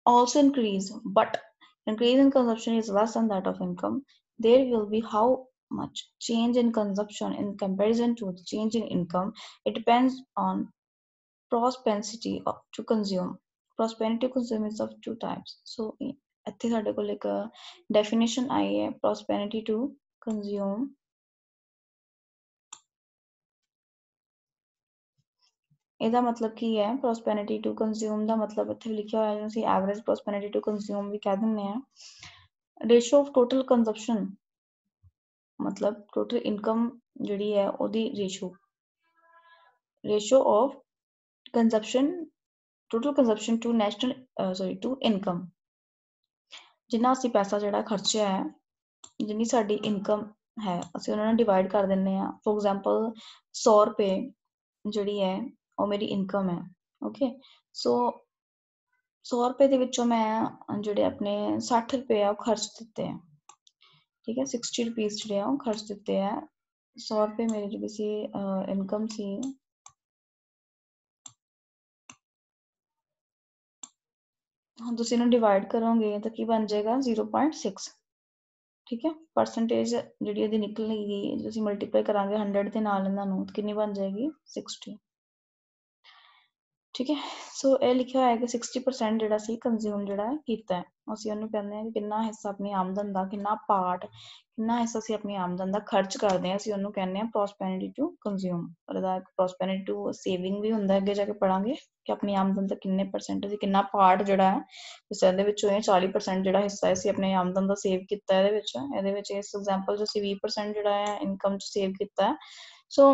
also increase, but increase in consumption is less than that of income. There will be how much change in consumption in comparison to the change in income. It depends on propensity to consume. Prosperity to consume is of two types. So ਇੱਥੇ ਸਾਡੇ ਕੋਲ ਇੱਕ definition ਆਈ ਹੈ prosperity to consume। ਇਹਦਾ ਮਤਲਬ ਕੀ ਹੈ, prosperity to consume ਦਾ ਮਤਲਬ ਇੱਥੇ ਲਿਖਿਆ ਹੋਇਆ ਹੈ, ਅਸੀਂ average prosperity to consume ਵੀ ਕਹਿ ਦਿੰਦੇ ਹਾਂ। ratio of total consumption ਮਤਲਬ total income ਜਿਹੜੀ ਹੈ ਉਹਦੀ ratio of consumption, total consumption to to income। ਜਿੰਨਾ ਅਸੀਂ ਪੈਸਾ ਜਿਹੜਾ ਖਰਚਿਆ ਹੈ, ਜਿੰਨੀ ਸਾਡੀ ਇਨਕਮ ਹੈ, ਅਸੀਂ ਉਹਨਾਂ ਨੂੰ ਡਿਵਾਈਡ ਕਰ ਦਿੰਦੇ ਹਾਂ। ਫੋਰ ਐਗਜ਼ਾਮਪਲ 100 ਰੁਪਏ ਜਿਹੜੀ ਹੈ ਉਹ ਮੇਰੀ ਇਨਕਮ ਹੈ। ਓਕੇ, ਸੋ 100 ਰੁਪਏ ਦੇ ਵਿੱਚੋਂ ਮੈਂ ਜਿਹੜੇ ਆਪਣੇ 60 ਰੁਪਏ ਆ ਉਹ ਖਰਚ ਦਿੱਤੇ ਆ। ਠੀਕ ਹੈ, 60 ਰੁਪੀਸ ਜਿਹੜੇ ਆ ਉਹ ਖਰਚ ਦਿੱਤੇ ਆ। 100 ਰੁਪਏ ਮੇਰੀ ਜਿਹੜੀ ਸੀ ਇਨਕਮ ਸੀ, ਹੁਣ ਤੁਸੀਂ ਇਹਨੂੰ ਡਿਵਾਈਡ ਕਰੋਗੇ ਤਾਂ ਕੀ ਬਣ ਜਾਏਗਾ 0.6। ਠੀਕ ਹੈ, ਪਰਸੈਂਟੇਜ ਜਿਹੜੀ ਇਹਦੀ ਨਿਕਲੇਗੀ, ਤੁਸੀਂ ਮਲਟੀਪਲਾਈ ਕਰਾਂਗੇ 100 ਦੇ ਨਾਲ ਇਹਨਾਂ ਨੂੰ, ਕਿੰਨੀ ਬਣ ਜਾਏਗੀ 60। ਠੀਕ ਹੈ, ਸੋ ਇਹ ਲਿਖਿਆ ਹੋਇਆ ਕਿ 60% ਜਿਹੜਾ ਸੀ ਕੰਜ਼ਿਊਮ ਜਿਹੜਾ ਕੀਤਾ ਹੈ, ਅਸੀਂ ਉਹਨੂੰ ਕਹਿੰਦੇ ਹਾਂ ਕਿ ਕਿੰਨਾ ਹਿੱਸਾ ਆਪਣੀ ਆਮਦਨ ਦਾ, ਕਿੰਨਾ ਕਿੰਨਾ ਹਿੱਸਾ ਅਸੀਂ ਆਪਣੀ ਆਮਦਨ ਦਾ ਖਰਚ ਕਰਦੇ ਹਾਂ, ਅਸੀਂ ਉਹਨੂੰ ਕਹਿੰਦੇ ਹਾਂ ਪ੍ਰੋਸਪੈਰਿਟੀ ਟੂ ਕੰਜ਼ਿਊਮ। ਉਹਦਾ ਪ੍ਰੋਸਪੈਰਿਟੀ ਟੂ ਸੇਵਿੰਗ ਵੀ ਹੁੰਦਾ, ਅੱਗੇ ਜਾ ਕੇ ਪੜਾਂਗੇ ਕਿ ਆਪਣੀ ਆਮਦਨ ਦਾ ਕਿੰਨੇ ਪਰਸੈਂਟ ਅਸੀਂ ਕਿੰਨਾ ਪਾਰਟ ਜਿਹੜਾ ਹੈ, ਇਹਦੇ ਵਿੱਚੋਂ ਇਹ 40% ਜਿਹੜਾ ਹਿੱਸਾ ਅਸੀਂ ਆਪਣੀ ਆਮਦਨ ਦਾ ਸੇਵ ਕੀਤਾ ਇਹਦੇ ਵਿੱਚ ਇਸ ਐਗਜ਼ਾਮਪਲ 'ਚ ਅਸੀਂ 20% ਜਿਹੜਾ ਹੈ ਇਨਕਮ 'ਚ ਸੇਵ ਕੀਤਾ। ਸੋ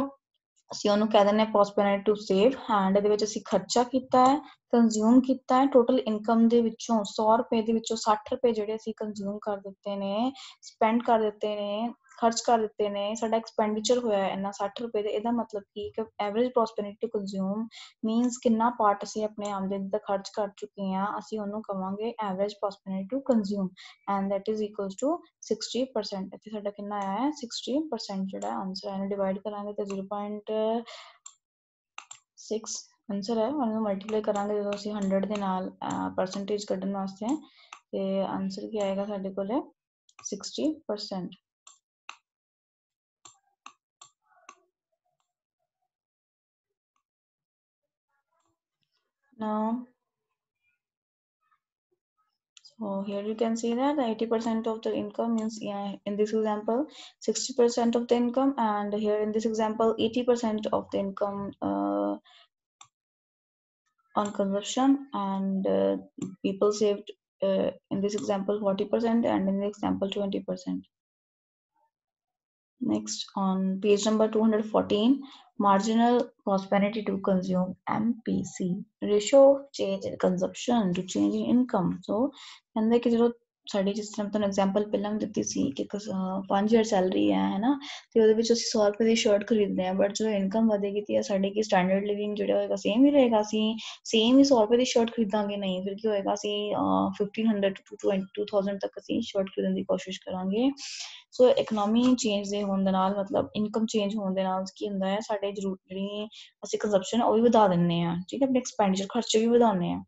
ਅਸੀਂ ਉਹਨੂੰ ਕਹਿ ਦਿੰਦੇ ਹਾਂ ਪ੍ਰੋਸਪੈਰਿਟੀ ਟੂ ਸੇਵ। ਐਂਡ ਇਹਦੇ ਵਿੱਚ ਅਸੀਂ ਖਰਚਾ ਕੀਤਾ ਹੈ, ਕੰਜ਼ਿਊਮ ਕੀਤਾ ਹੈ। ਟੋਟਲ ਇਨਕਮ ਦੇ ਵਿੱਚੋਂ 100 ਰੁਪਏ ਦੇ ਵਿੱਚੋਂ 60 ਰੁਪਏ ਜਿਹੜੇ ਅਸੀਂ ਕੰਜ਼ਿਊਮ ਕਰ ਦਿੱਤੇ ਨੇ, ਸਪੈਂਡ ਕਰ ਦਿੱਤੇ ਨੇ, ਖਰਚ ਕਰ ਦਿੱਤੇ ਨੇ, ਸਾਡਾ ਐਕਸਪੈਂਡੀਚਰ ਹੋਇਆ ਇੰਨਾ 60 ਰੁਪਏ ਦੇ। ਇਹਦਾ ਮਤਲਬ ਕੀ ਕਿ average propensity to consume means ਕਿੰਨਾ ਪਾਰਟ ਅਸੀਂ ਆਪਣੇ ਆਮਦਨ ਦਾ ਖਰਚ ਕਰ ਚੁੱਕੇ ਹਾਂ, ਅਸੀਂ ਉਹਨੂੰ ਕਵਾਂਗੇ average propensity to consume, and that is equal to 60%। ਇੱਥੇ ਸਾਡਾ ਕਿੰਨਾ ਆਇਆ ਹੈ 60% ਜਿਹੜਾ ਆਨਸਰ ਹੈ। ਇਹਨੂੰ ਡਿਵਾਈਡ ਕਰਾਂਗੇ ਤਾਂ 0.6 ਆਨਸਰ ਹੈ। ਉਹਨੂੰ ਮਲਟੀਪਲਾਈ ਕਰਾਂਗੇ ਜਦੋਂ ਅਸੀਂ 100 ਦੇ ਨਾਲ ਪਰਸੈਂਟੇਜ ਕੱਢਣ ਵਾਸਤੇ, ਤੇ ਆਨਸਰ ਕੀ ਆਏਗਾ ਸਾਡੇ ਕੋਲ 60%। Now So here you can see that 80% of the income means, yeah, in this example 60% of the income, and here in this example 80% of the income on consumption, and people saved in this example 40% and in the example 20%. Next, on page number 214, marginal prosperity to consume, MPC, ratio of change in consumption to change in income. So ਕਹਿੰਦੇ ਕਿ ਜਦੋਂ ਸਾਡੀ, ਜਿਸ ਤਰ੍ਹਾਂ ਤੁਹਾਨੂੰ example ਪਹਿਲਾਂ ਵੀ ਦਿੱਤੀ ਸੀ ਕਿ 5000 ਸੈਲਰੀ ਹੈ ਨਾ, ਤੇ ਉਹਦੇ ਵਿੱਚ ਅਸੀਂ 100 ਰੁਪਏ ਦੀ ਸ਼ਰਟ ਖਰੀਦਦੇ ਹਾਂ, ਬਟ ਜਦੋਂ ਇਨਕਮ ਵਧੇਗੀ ਤੇ ਸਾਡੇ ਕੀ ਸਟੈਂਡਰਡ ਲਿਵਿੰਗ ਜਿਹੜਾ ਹੋਏਗਾ ਸੇਮ ਹੀ ਰਹੇਗਾ, ਅਸੀਂ ਸੇਮ ਹੀ 100 ਰੁਪਏ ਦੀ ਸ਼ਰਟ ਖਰੀਦਾਂਗੇ? ਨਹੀਂ, ਫਿਰ ਕੀ ਹੋਏਗਾ, ਅਸੀਂ 1500 to 2000 ਤੱਕ ਅਸੀਂ ਸ਼ਰਟ ਖਰੀਦਣ ਦੀ ਕੋਸ਼ਿਸ਼ ਕਰਾਂਗੇ। ਸੋ ਇਕਨੋਮੀ ਚੇਂਜ ਦੇ ਹੋਣ ਦੇ ਨਾਲ, ਮਤਲਬ ਇਨਕਮ ਚੇਂਜ ਹੋਣ ਦੇ ਨਾਲ ਕੀ ਹੁੰਦਾ ਹੈ, ਸਾਡੇ ਜ਼ਰੂਰਤ ਜਿਹੜੀ ਅਸੀਂ ਕੰਜ਼ੰਪਸ਼ਨ ਉਹ ਵੀ ਵਧਾ ਦਿੰਦੇ ਹਾਂ, ਠੀਕ ਹੈ, ਆਪਣੇ ਐਕਸਪੈਂਡੀਚਰ ਖਰਚੇ ਵੀ ਵਧਾਉਂਦੇ ਹਾਂ।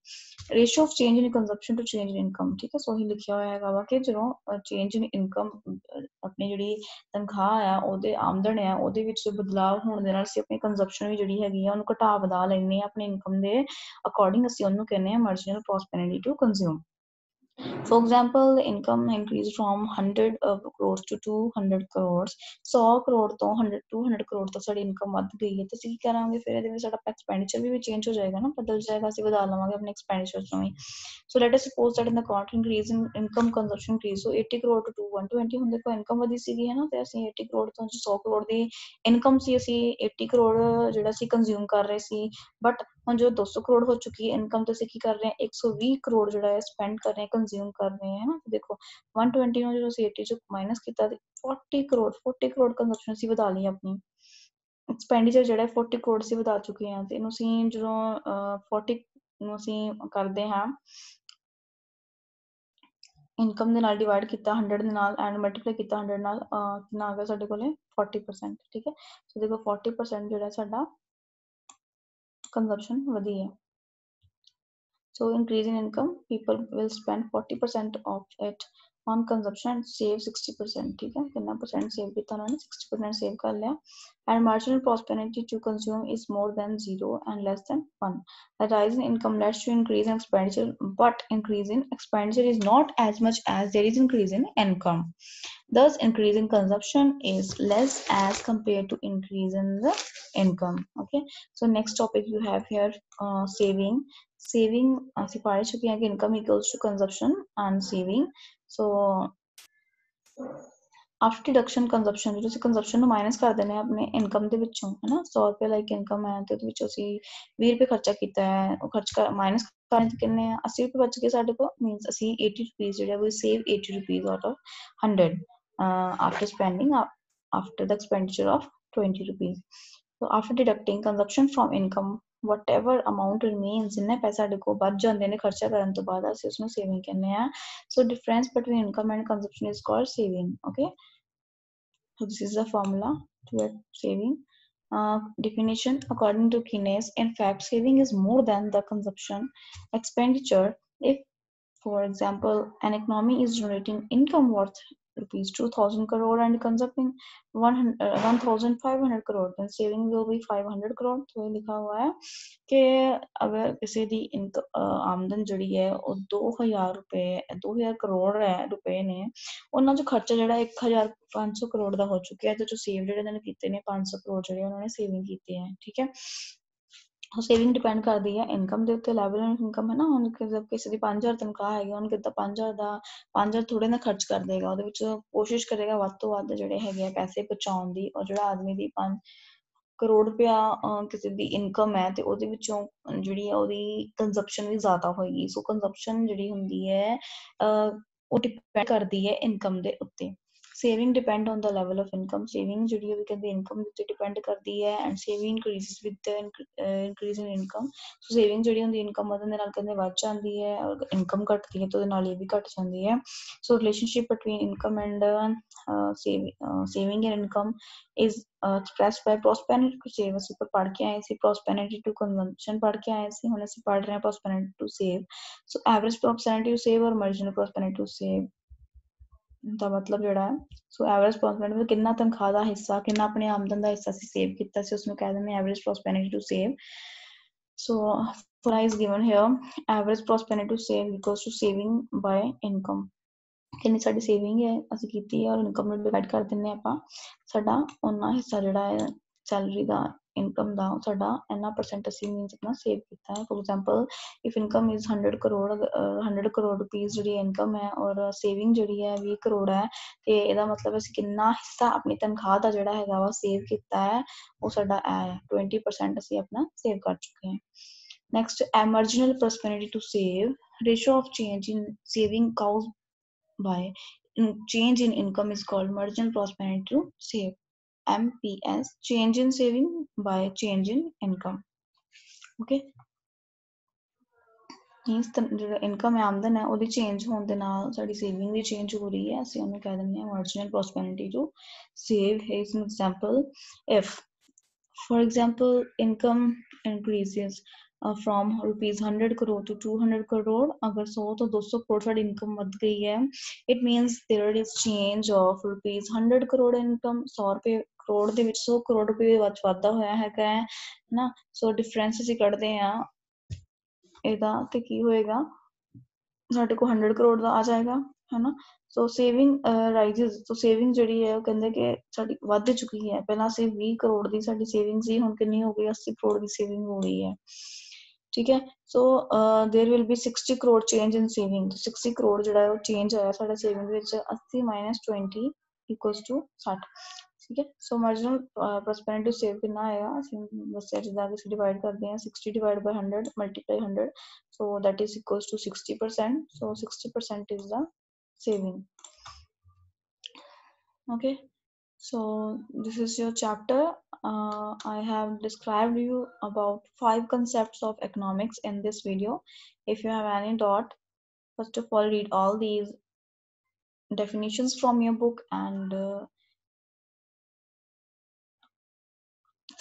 Ratio of change in consumption to change in income, ਠੀਕ ਹੈ। ਸੋ ਹੀ ਲਿਖਿਆ ਹੋਇਆ ਹੈਗਾ ਵਾ ਕਿ ਜਦੋਂ ਚੇਂਜ ਇਨ ਇਨਕਮ, ਆਪਣੀ ਜਿਹੜੀ ਤਨਖਾਹ ਆ, ਉਹਦੇ ਆਮਦਨ ਆ, ਉਹਦੇ ਵਿੱਚ ਬਦਲਾਵ ਹੋਣ ਦੇ ਨਾਲ ਅਸੀਂ ਆਪਣੀ ਕੰਜ਼ੰਪਸ਼ਨ ਵੀ ਜਿਹੜੀ ਹੈਗੀ ਆ ਉਹਨੂੰ ਘਟਾ ਵਧਾ ਲੈਂਦੇ ਹਾਂ ਆਪਣੇ ਇਨਕਮ ਦੇ ਅਕੋਰਡਿੰਗ, ਅਸੀਂ ਉਹਨੂੰ ਕਹਿੰਦੇ ਹਾਂ marginal propensity to consume. For example, the income increased from 100 crores to 200 crores. 100 crore ਤੋਂ 200 ਕਰੋੜ ਤੱਕ ਸਾਡੀ ਇਨਕਮ ਵੱਧ ਗਈ ਹੈ, ਤੇ ਅਸੀਂ ਕੀ ਕਰਾਂਗੇ ਫਿਰ? ਇਹਦੇ ਵਿੱਚ ਸਾਡਾ ਐਕਸਪੈਂਡੀਚਰ ਵੀ ਚੇਂਜ ਹੋ ਜਾਏਗਾ ਨਾ, ਬਦਲ ਜਾਏਗਾ, ਅਸੀਂ ਵਧਾ ਲਵਾਂਗੇ ਆਪਣੇ ਐਕਸਪੈਂਡੀਚਰ ਨੂੰ ਵੀ। So let us suppose that in the can't increase in income consumption increase, so 80 crore to 120 ਹੁੰਦੇ ਕੋ ਇਨਕਮ ਵਧੀ ਸੀਗੀ ਹੈ ਨਾ, ਤੇ ਅਸੀਂ 80 ਕਰੋੜ ਤੋਂ 100 ਕਰੋੜ ਦੀ ਇਨਕਮ ਸੀ, ਅਸੀਂ 80 ਕਰੋੜ ਜਿਹੜਾ ਸੀ ਕੰਜ਼ਿਊਮ ਕਰ ਰਹੇ ਸੀ, ਬਟ ਹੁਣ ਜੋ 200 ਕਰੋੜ ਹੋ ਚੁੱਕੀ ਹੈ ਇਨਕਮ, ਤੇ ਅਸੀਂ ਕੀ ਕਰ ਰਹੇ ਹਾਂ, 120 ਕਰੋੜ ਜਿਹੜਾ ਹੈ ਸਪੈਂਡ ਕਰ ਰਹੇ ਹਾਂ, ਕੰਜ਼ਿਊਮ ਕਰ ਰਹੇ ਹਾਂ ਨਾ। ਦੇਖੋ 120 ਨੂੰ ਜਦੋਂ ਅਸੀਂ 80 ਚੋਂ ਮਾਈਨਸ ਕੀਤਾ ਤੇ 40 ਕਰੋੜ ਕੰਜ਼ੰਪਸ਼ਨ ਅਸੀਂ ਵਧਾ ਲਈ ਆਪਣੀ। ਐਕਸਪੈਂਡੀਚਰ ਜਿਹੜਾ 40 ਕਰੋੜ ਅਸੀਂ ਵਧਾ ਚੁੱਕੇ ਹਾਂ, ਤੇ ਇਹਨੂੰ ਅਸੀਂ ਜਦੋਂ 40 ਨੂੰ ਅਸੀਂ ਕਰਦੇ ਹਾਂ ਇਨਕਮ ਦੇ ਨਾਲ ਡਿਵਾਈਡ ਕੀਤਾ 100 ਦੇ ਨਾਲ, ਐਂਡ ਮਲਟੀਪਲਾਈ ਕੀਤਾ 100 ਨਾਲ, ਕਿੰਨਾ ਆ ਗਿਆ ਸਾਡੇ ਕੋਲੇ 40%, ਠੀਕ ਹੈ। ਸੋ ਦੇਖੋ 40% ਜਿਹੜਾ ਸਾਡਾ ਕੰਜ਼ੰਪਸ਼ਨ ਵਧੀ ਹੈ। So increase in income, people will spend 40% of it on consumption and save 60%, ठीक है, कितना परसेंट सेव किया उन्होंने? 60% सेव कर लिया। And marginal prosperity to consume is more than 0 and less than 1. A rise in income leads to increase in expenditure, but increase in expenditure is not as much as there is increase in income. Thus, increase in consumption is less as compared to increase in the income. Okay. So next topic you have here, saving. Saving, ਅਸੀਂ ਪੜ੍ਹ ਚੁੱਕੇ ਹਾਂ ਕਿ income equals to consumption and saving. So after deduction consumption, ਜਦੋਂ ਅਸੀਂ consumption ਨੂੰ minus ਕਰ ਦਿੰਦੇ ਹਾਂ ਆਪਣੇ ਇਨਕਮ ਦੇ ਵਿੱਚੋਂ, ਹੈ ਨਾ, 100 ਰੁਪਏ ਲਾਈਕ ਇਨਕਮ ਹੈ, ਤੇ ਉਹਦੇ ਵਿੱਚੋਂ ਅਸੀਂ 20 ਰੁਪਏ ਖਰਚਾ ਕੀਤਾ ਹੈ, ਉਹ ਖਰਚ ਮਾਈਨਸ ਕਰਨ ਤੇ ਕਿੰਨੇ ਆ, 80 ਰੁਪਏ ਬਚ ਗਏ ਸਾਡੇ ਕੋਲ, ਮੀਨਸ ਅਸੀਂ 80 ਰੁਪੀਜ਼ ਜਿਹੜੇ we save 80 rupees out of 100 after spending after the expenditure of 20 rupees. So after deducting consumption from income, whatever amount remains, ਜਿੰਨੇ ਪੈਸੇ ਸਾਡੇ ਕੋਲ ਬਚ ਜਾਂਦੇ ਨੇ ਖਰਚਾ ਕਰਨ ਤੋਂ ਬਾਅਦ, ਅਸੀਂ ਉਸਨੂੰ ਸੇਵਿੰਗ ਕਹਿੰਦੇ ਆ। So difference between income and consumption is called saving. Okay, so this is the formula to saving. Definition according to Keynes, in fact saving is more than the consumption expenditure. If, for example, an economy is generating income worth rupees 2000 crore and consuming 1500 crore, then saving will be 500 crore. तो लिखा हुआ है कि अगर किसी दी आमदन जड़ी है वो 2000 ਕਰੋੜ ਹੈ ਰੁਪਏ ਨੇ, ਉਹਨਾਂ ਚੋਂ ਖਰਚਾ ਜਿਹੜਾ 1500 ਕਰੋੜ ਦਾ ਹੋ ਚੁੱਕਿਆ ਹੈ, ਤੇ ਜੋ ਸੇਵ ਜਿਹੜੇ ਇਹਨਾਂ ਨੇ ਕੀਤੇ ਨੇ 500 ਕਰੋੜ ਜਿਹੜੇ ਉਹਨਾਂ ਨੇ ਸੇਵਿੰਗ ਕੀਤੇ ਹੈ, ਠੀਕ ਹੈ। ਸੇਵਿੰਗ ਡਿਪੈਂਡ ਕਰਦੀ ਹੈ ਇਨਕਮ ਦੇ ਉੱਤੇ, ਲੈਵਲ ਆਫ ਇਨਕਮ ਹੈ ਨਾ। ਹੁਣ ਕਿਸੇ ਦੀ 5000 ਤਨਖਾਹ ਹੈਗੀ, ਉਹਨੂੰ ਕਿੱਦਾਂ 5000 ਥੋੜੇ ਨਾ ਖਰਚ ਕਰ ਦੇਗਾ, ਉਹਦੇ ਵਿੱਚ ਕੋਸ਼ਿਸ਼ ਕਰੇਗਾ ਵੱਧ ਤੋਂ ਵੱਧ ਜਿਹੜੇ ਹੈਗੇ ਆ ਪੈਸੇ ਬਚਾਉਣ ਦੀ। ਔਰ ਜਿਹੜਾ ਆਦਮੀ ਦੀ 5 ਕਰੋੜ ਰੁਪਇਆ ਕਿਸੇ ਦੀ ਇਨਕਮ ਹੈ, ਤੇ ਉਹਦੇ ਵਿੱਚੋਂ ਜਿਹੜੀ ਹੈ ਉਹਦੀ ਕੰਜ਼ੰਪਸ਼ਨ ਵੀ ਜ਼ਿਆਦਾ ਹੋਏਗੀ। ਸੋ ਕੰਜ਼ੰਪਸ਼ਨ ਜਿਹੜੀ ਹੁੰਦੀ ਹੈ ਉਹ ਡਿਪੈਂਡ ਕਰਦੀ ਹੈ ਇਨਕਮ ਦੇ ਉੱਤੇ। Saving depend on the level of income, saving ਜਿਹੜੀ ਉਹ ਕਹਿੰਦੇ ਇਨਕਮ ਦੇ ਉੱਤੇ ਡਿਪੈਂਡ ਕਰਦੀ ਹੈ, and saving increases with the increase in income. So saving ਜਿਹੜੀ ਹੁੰਦੀ ਇਨਕਮ ਵਧਣ ਦੇ ਨਾਲ ਕਹਿੰਦੇ ਵੱਧ ਜਾਂਦੀ ਹੈ, ਔਰ ਇਨਕਮ ਘਟਦੀ ਹੈ ਤਾਂ ਉਹਦੇ ਨਾਲ ਇਹ ਵੀ ਘਟ ਜਾਂਦੀ ਹੈ। So relationship between income and saving and income is expressed by prosperity to save। ਅਸੀਂ ਪੜ੍ਹ ਕੇ ਆਏ ਸੀ prosperity to consumption ਪੜ੍ਹ ਕੇ ਆਏ ਸੀ, ਹੁਣ ਅਸੀਂ ਪੜ੍ਹ ਰਹੇ ਹਾਂ prosperity to save। so average prosperity to save ਔਰ marginal prosperity to save ਦਾ ਮਤਲਬ ਜਿਹੜਾ ਹੈ, ਸੋ ਐਵਰੇਜ ਪ੍ਰੋਸਪੈਰਿਟੀ ਦਾ ਕਿੰਨਾ ਤਨਖਾਹ ਦਾ ਹਿੱਸਾ, ਕਿੰਨਾ ਆਪਣੀ ਆਮਦਨ ਦਾ ਹਿੱਸਾ ਅਸੀਂ ਸੇਵ ਕੀਤਾ ਸੀ, ਉਸਨੂੰ ਕਹਿ ਦਿੰਦੇ average propensity to save. So formula is given here. Average prosperity to save equals to saving by income. ਕਿੰਨੀ ਸਾਡੀ ਸੇਵਿੰਗ ਹੈ ਅਸੀਂ ਕੀਤੀ ਹੈ ਔਰ ਇਨਕਮ ਨੂੰ ਡਿਵਾਈਡ ਕਰ ਦਿੰਨੇ ਆਪਾਂ ਸਾਡਾ ਉਹਨਾਂ ਹਿੱਸਾ ਜਿਹੜਾ ਹੈ ਸੈਲਰੀ ਦਾ ਇਨਕਮ ਦਾ ਸਾਡਾ ਇੰਨਾ ਪਰਸੈਂਟ ਅਸੀਂ ਮੀਨਸ ਆਪਣਾ ਸੇਵ ਕੀਤਾ ਹੈ for example if income is 100 crore 100 crore rupees ਜਿਹੜੀ ਇਨਕਮ ਹੈ ਔਰ ਸੇਵਿੰਗ ਜਿਹੜੀ ਹੈ 20 ਕਰੋੜ ਹੈ ਤੇ ਇਹਦਾ ਮਤਲਬ ਅਸੀਂ ਕਿੰਨਾ ਹਿੱਸਾ ਆਪਣੀ ਤਨਖਾਹ ਦਾ ਜਿਹੜਾ ਹੈਗਾ ਵਾ ਸੇਵ ਕੀਤਾ ਹੈ ਉਹ ਸਾਡਾ ਹੈ 20% ਅਸੀਂ ਆਪਣਾ ਸੇਵ ਕਰ ਚੁੱਕੇ ਹਾਂ next marginal prosperity to save ratio of change in saving cows by change in income is called marginal prosperity to save MPS change in saving by change in income okay means ਜਿਹੜਾ income ਹੈ ਆਮਦਨ ਹੈ ਉਹਦੀ change ਹੋਣ ਦੇ ਨਾਲ ਸਾਡੀ saving ਵੀ change ਹੋ ਰਹੀ ਹੈ ਅਸੀਂ ਉਹਨੂੰ ਕਹਿ ਦਿੰਦੇ ਹਾਂ marginal prosperity to save here is an example if for example income increases from rupees 100 crore to 200 crore अगर 100 तो 200 करोड़ साड़ी इनकम बढ़ गई है it means there is change of rupees 100 crore income 100 रुपए करोड़ ਦੇ ਵਿੱਚ 100 ਕਰੋੜ ਰੁਪਏ ਵਿੱਚ ਵਾਧਾ ਹੋਇਆ ਹੈਗਾ ਹੈ ਨਾ ਸੋ ਡਿਫਰੈਂਸ ਅਸੀਂ ਕੱਢਦੇ ਆ ਇਹਦਾ ਤੇ ਕੀ ਹੋਏਗਾ ਸਾਡੇ ਕੋਲ 100 ਕਰੋੜ ਦਾ ਆ ਜਾਏਗਾ ਹੈਨਾ ਸੋ ਸੇਵਿੰਗ ਰਾਈਜ਼ਸ ਸੋ ਸੇਵਿੰਗ ਜਿਹੜੀ ਹੈ ਉਹ ਕਹਿੰਦੇ ਕਿ ਸਾਡੀ ਵੱਧ ਚੁੱਕੀ ਹੈ ਪਹਿਲਾਂ ਅਸੀਂ 20 ਕਰੋੜ ਦੀ ਸਾਡੀ ਸੇਵਿੰਗ ਸੀ ਹੁਣ ਕਿੰਨੀ ਹੋ ਗਈ 80 ਕਰੋੜ ਦੀ ਸੇਵਿੰਗ ਹੋ ਗਈ ਹੈ ਠੀਕ ਹੈ so there will be 60 crore change in saving 60 crore ਜਿਹੜਾ ਉਹ ਚੇਂਜ ਹੋਇਆ ਸਾਡਾ ਸੇਵਿੰਗ ਵਿੱਚ 80 20 ਇਕੁਅਲਸ ਟੂ 60 ਠੀਕ ਹੈ ਸੋ ਮਾਰਜਨਲ ਪ੍ਰੋਸਪੈਰਿਟੀ ਸੇਵ ਕਿੰਨਾ ਆਏਗਾ ਅਸੀਂ ਦੱਸਿਆ ਜਿੱਦਾਂ ਕਿ ਅਸੀਂ ਡਿਵਾਈਡ ਕਰਦੇ ਹਾਂ 60 divide by 100 multiply 100 so that is equals to 60% so 60% is the saving okay so this is your chapter I have described you about 5 concepts of economics in this video if you have any doubt first of all read all these definitions from your book and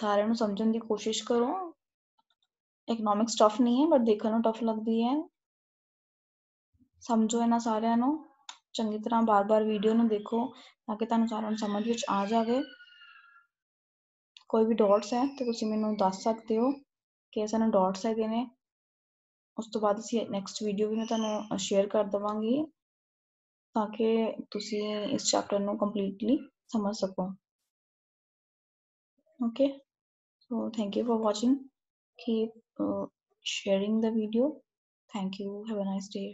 ਸਾਰਿਆਂ ਨੂੰ ਸਮਝਣ ਦੀ ਕੋਸ਼ਿਸ਼ ਕਰੋ economics tough ਨਹੀਂ ਹੈ but ਦੇਖਣ ਨੂੰ tough ਲੱਗਦੀ ਹੈ ਸਮਝੋ ਇਹਨਾਂ ਸਾਰਿਆਂ ਨੂੰ ਚੰਗੀ ਤਰ੍ਹਾਂ ਬਾਰ-ਬਾਰ ਵੀਡੀਓ ਨੂੰ ਦੇਖੋ ਤਾਂ ਕਿ ਤੁਹਾਨੂੰ ਸਾਰਿਆਂ ਨੂੰ ਸਮਝ ਵਿੱਚ ਆ ਜਾਵੇ ਕੋਈ ਵੀ ਡਾਟਸ ਹੈ ਤੇ ਤੁਸੀਂ ਮੈਨੂੰ ਦੱਸ ਸਕਦੇ ਹੋ ਕਿ ਸਾਨੂੰ ਡਾਟਸ ਹੈਗੇ ਨੇ ਉਸ ਤੋਂ ਬਾਅਦ ਅਸੀਂ ਨੈਕਸਟ ਵੀਡੀਓ ਵੀ ਮੈਂ ਤੁਹਾਨੂੰ ਸ਼ੇਅਰ ਕਰ ਦਵਾਂਗੀ ਤਾਂ ਕਿ ਤੁਸੀਂ ਇਸ ਚੈਪਟਰ ਨੂੰ ਕੰਪਲੀਟਲੀ ਸਮਝ ਸਕੋ okay so thank you for watching keep sharing the video thank you have a nice day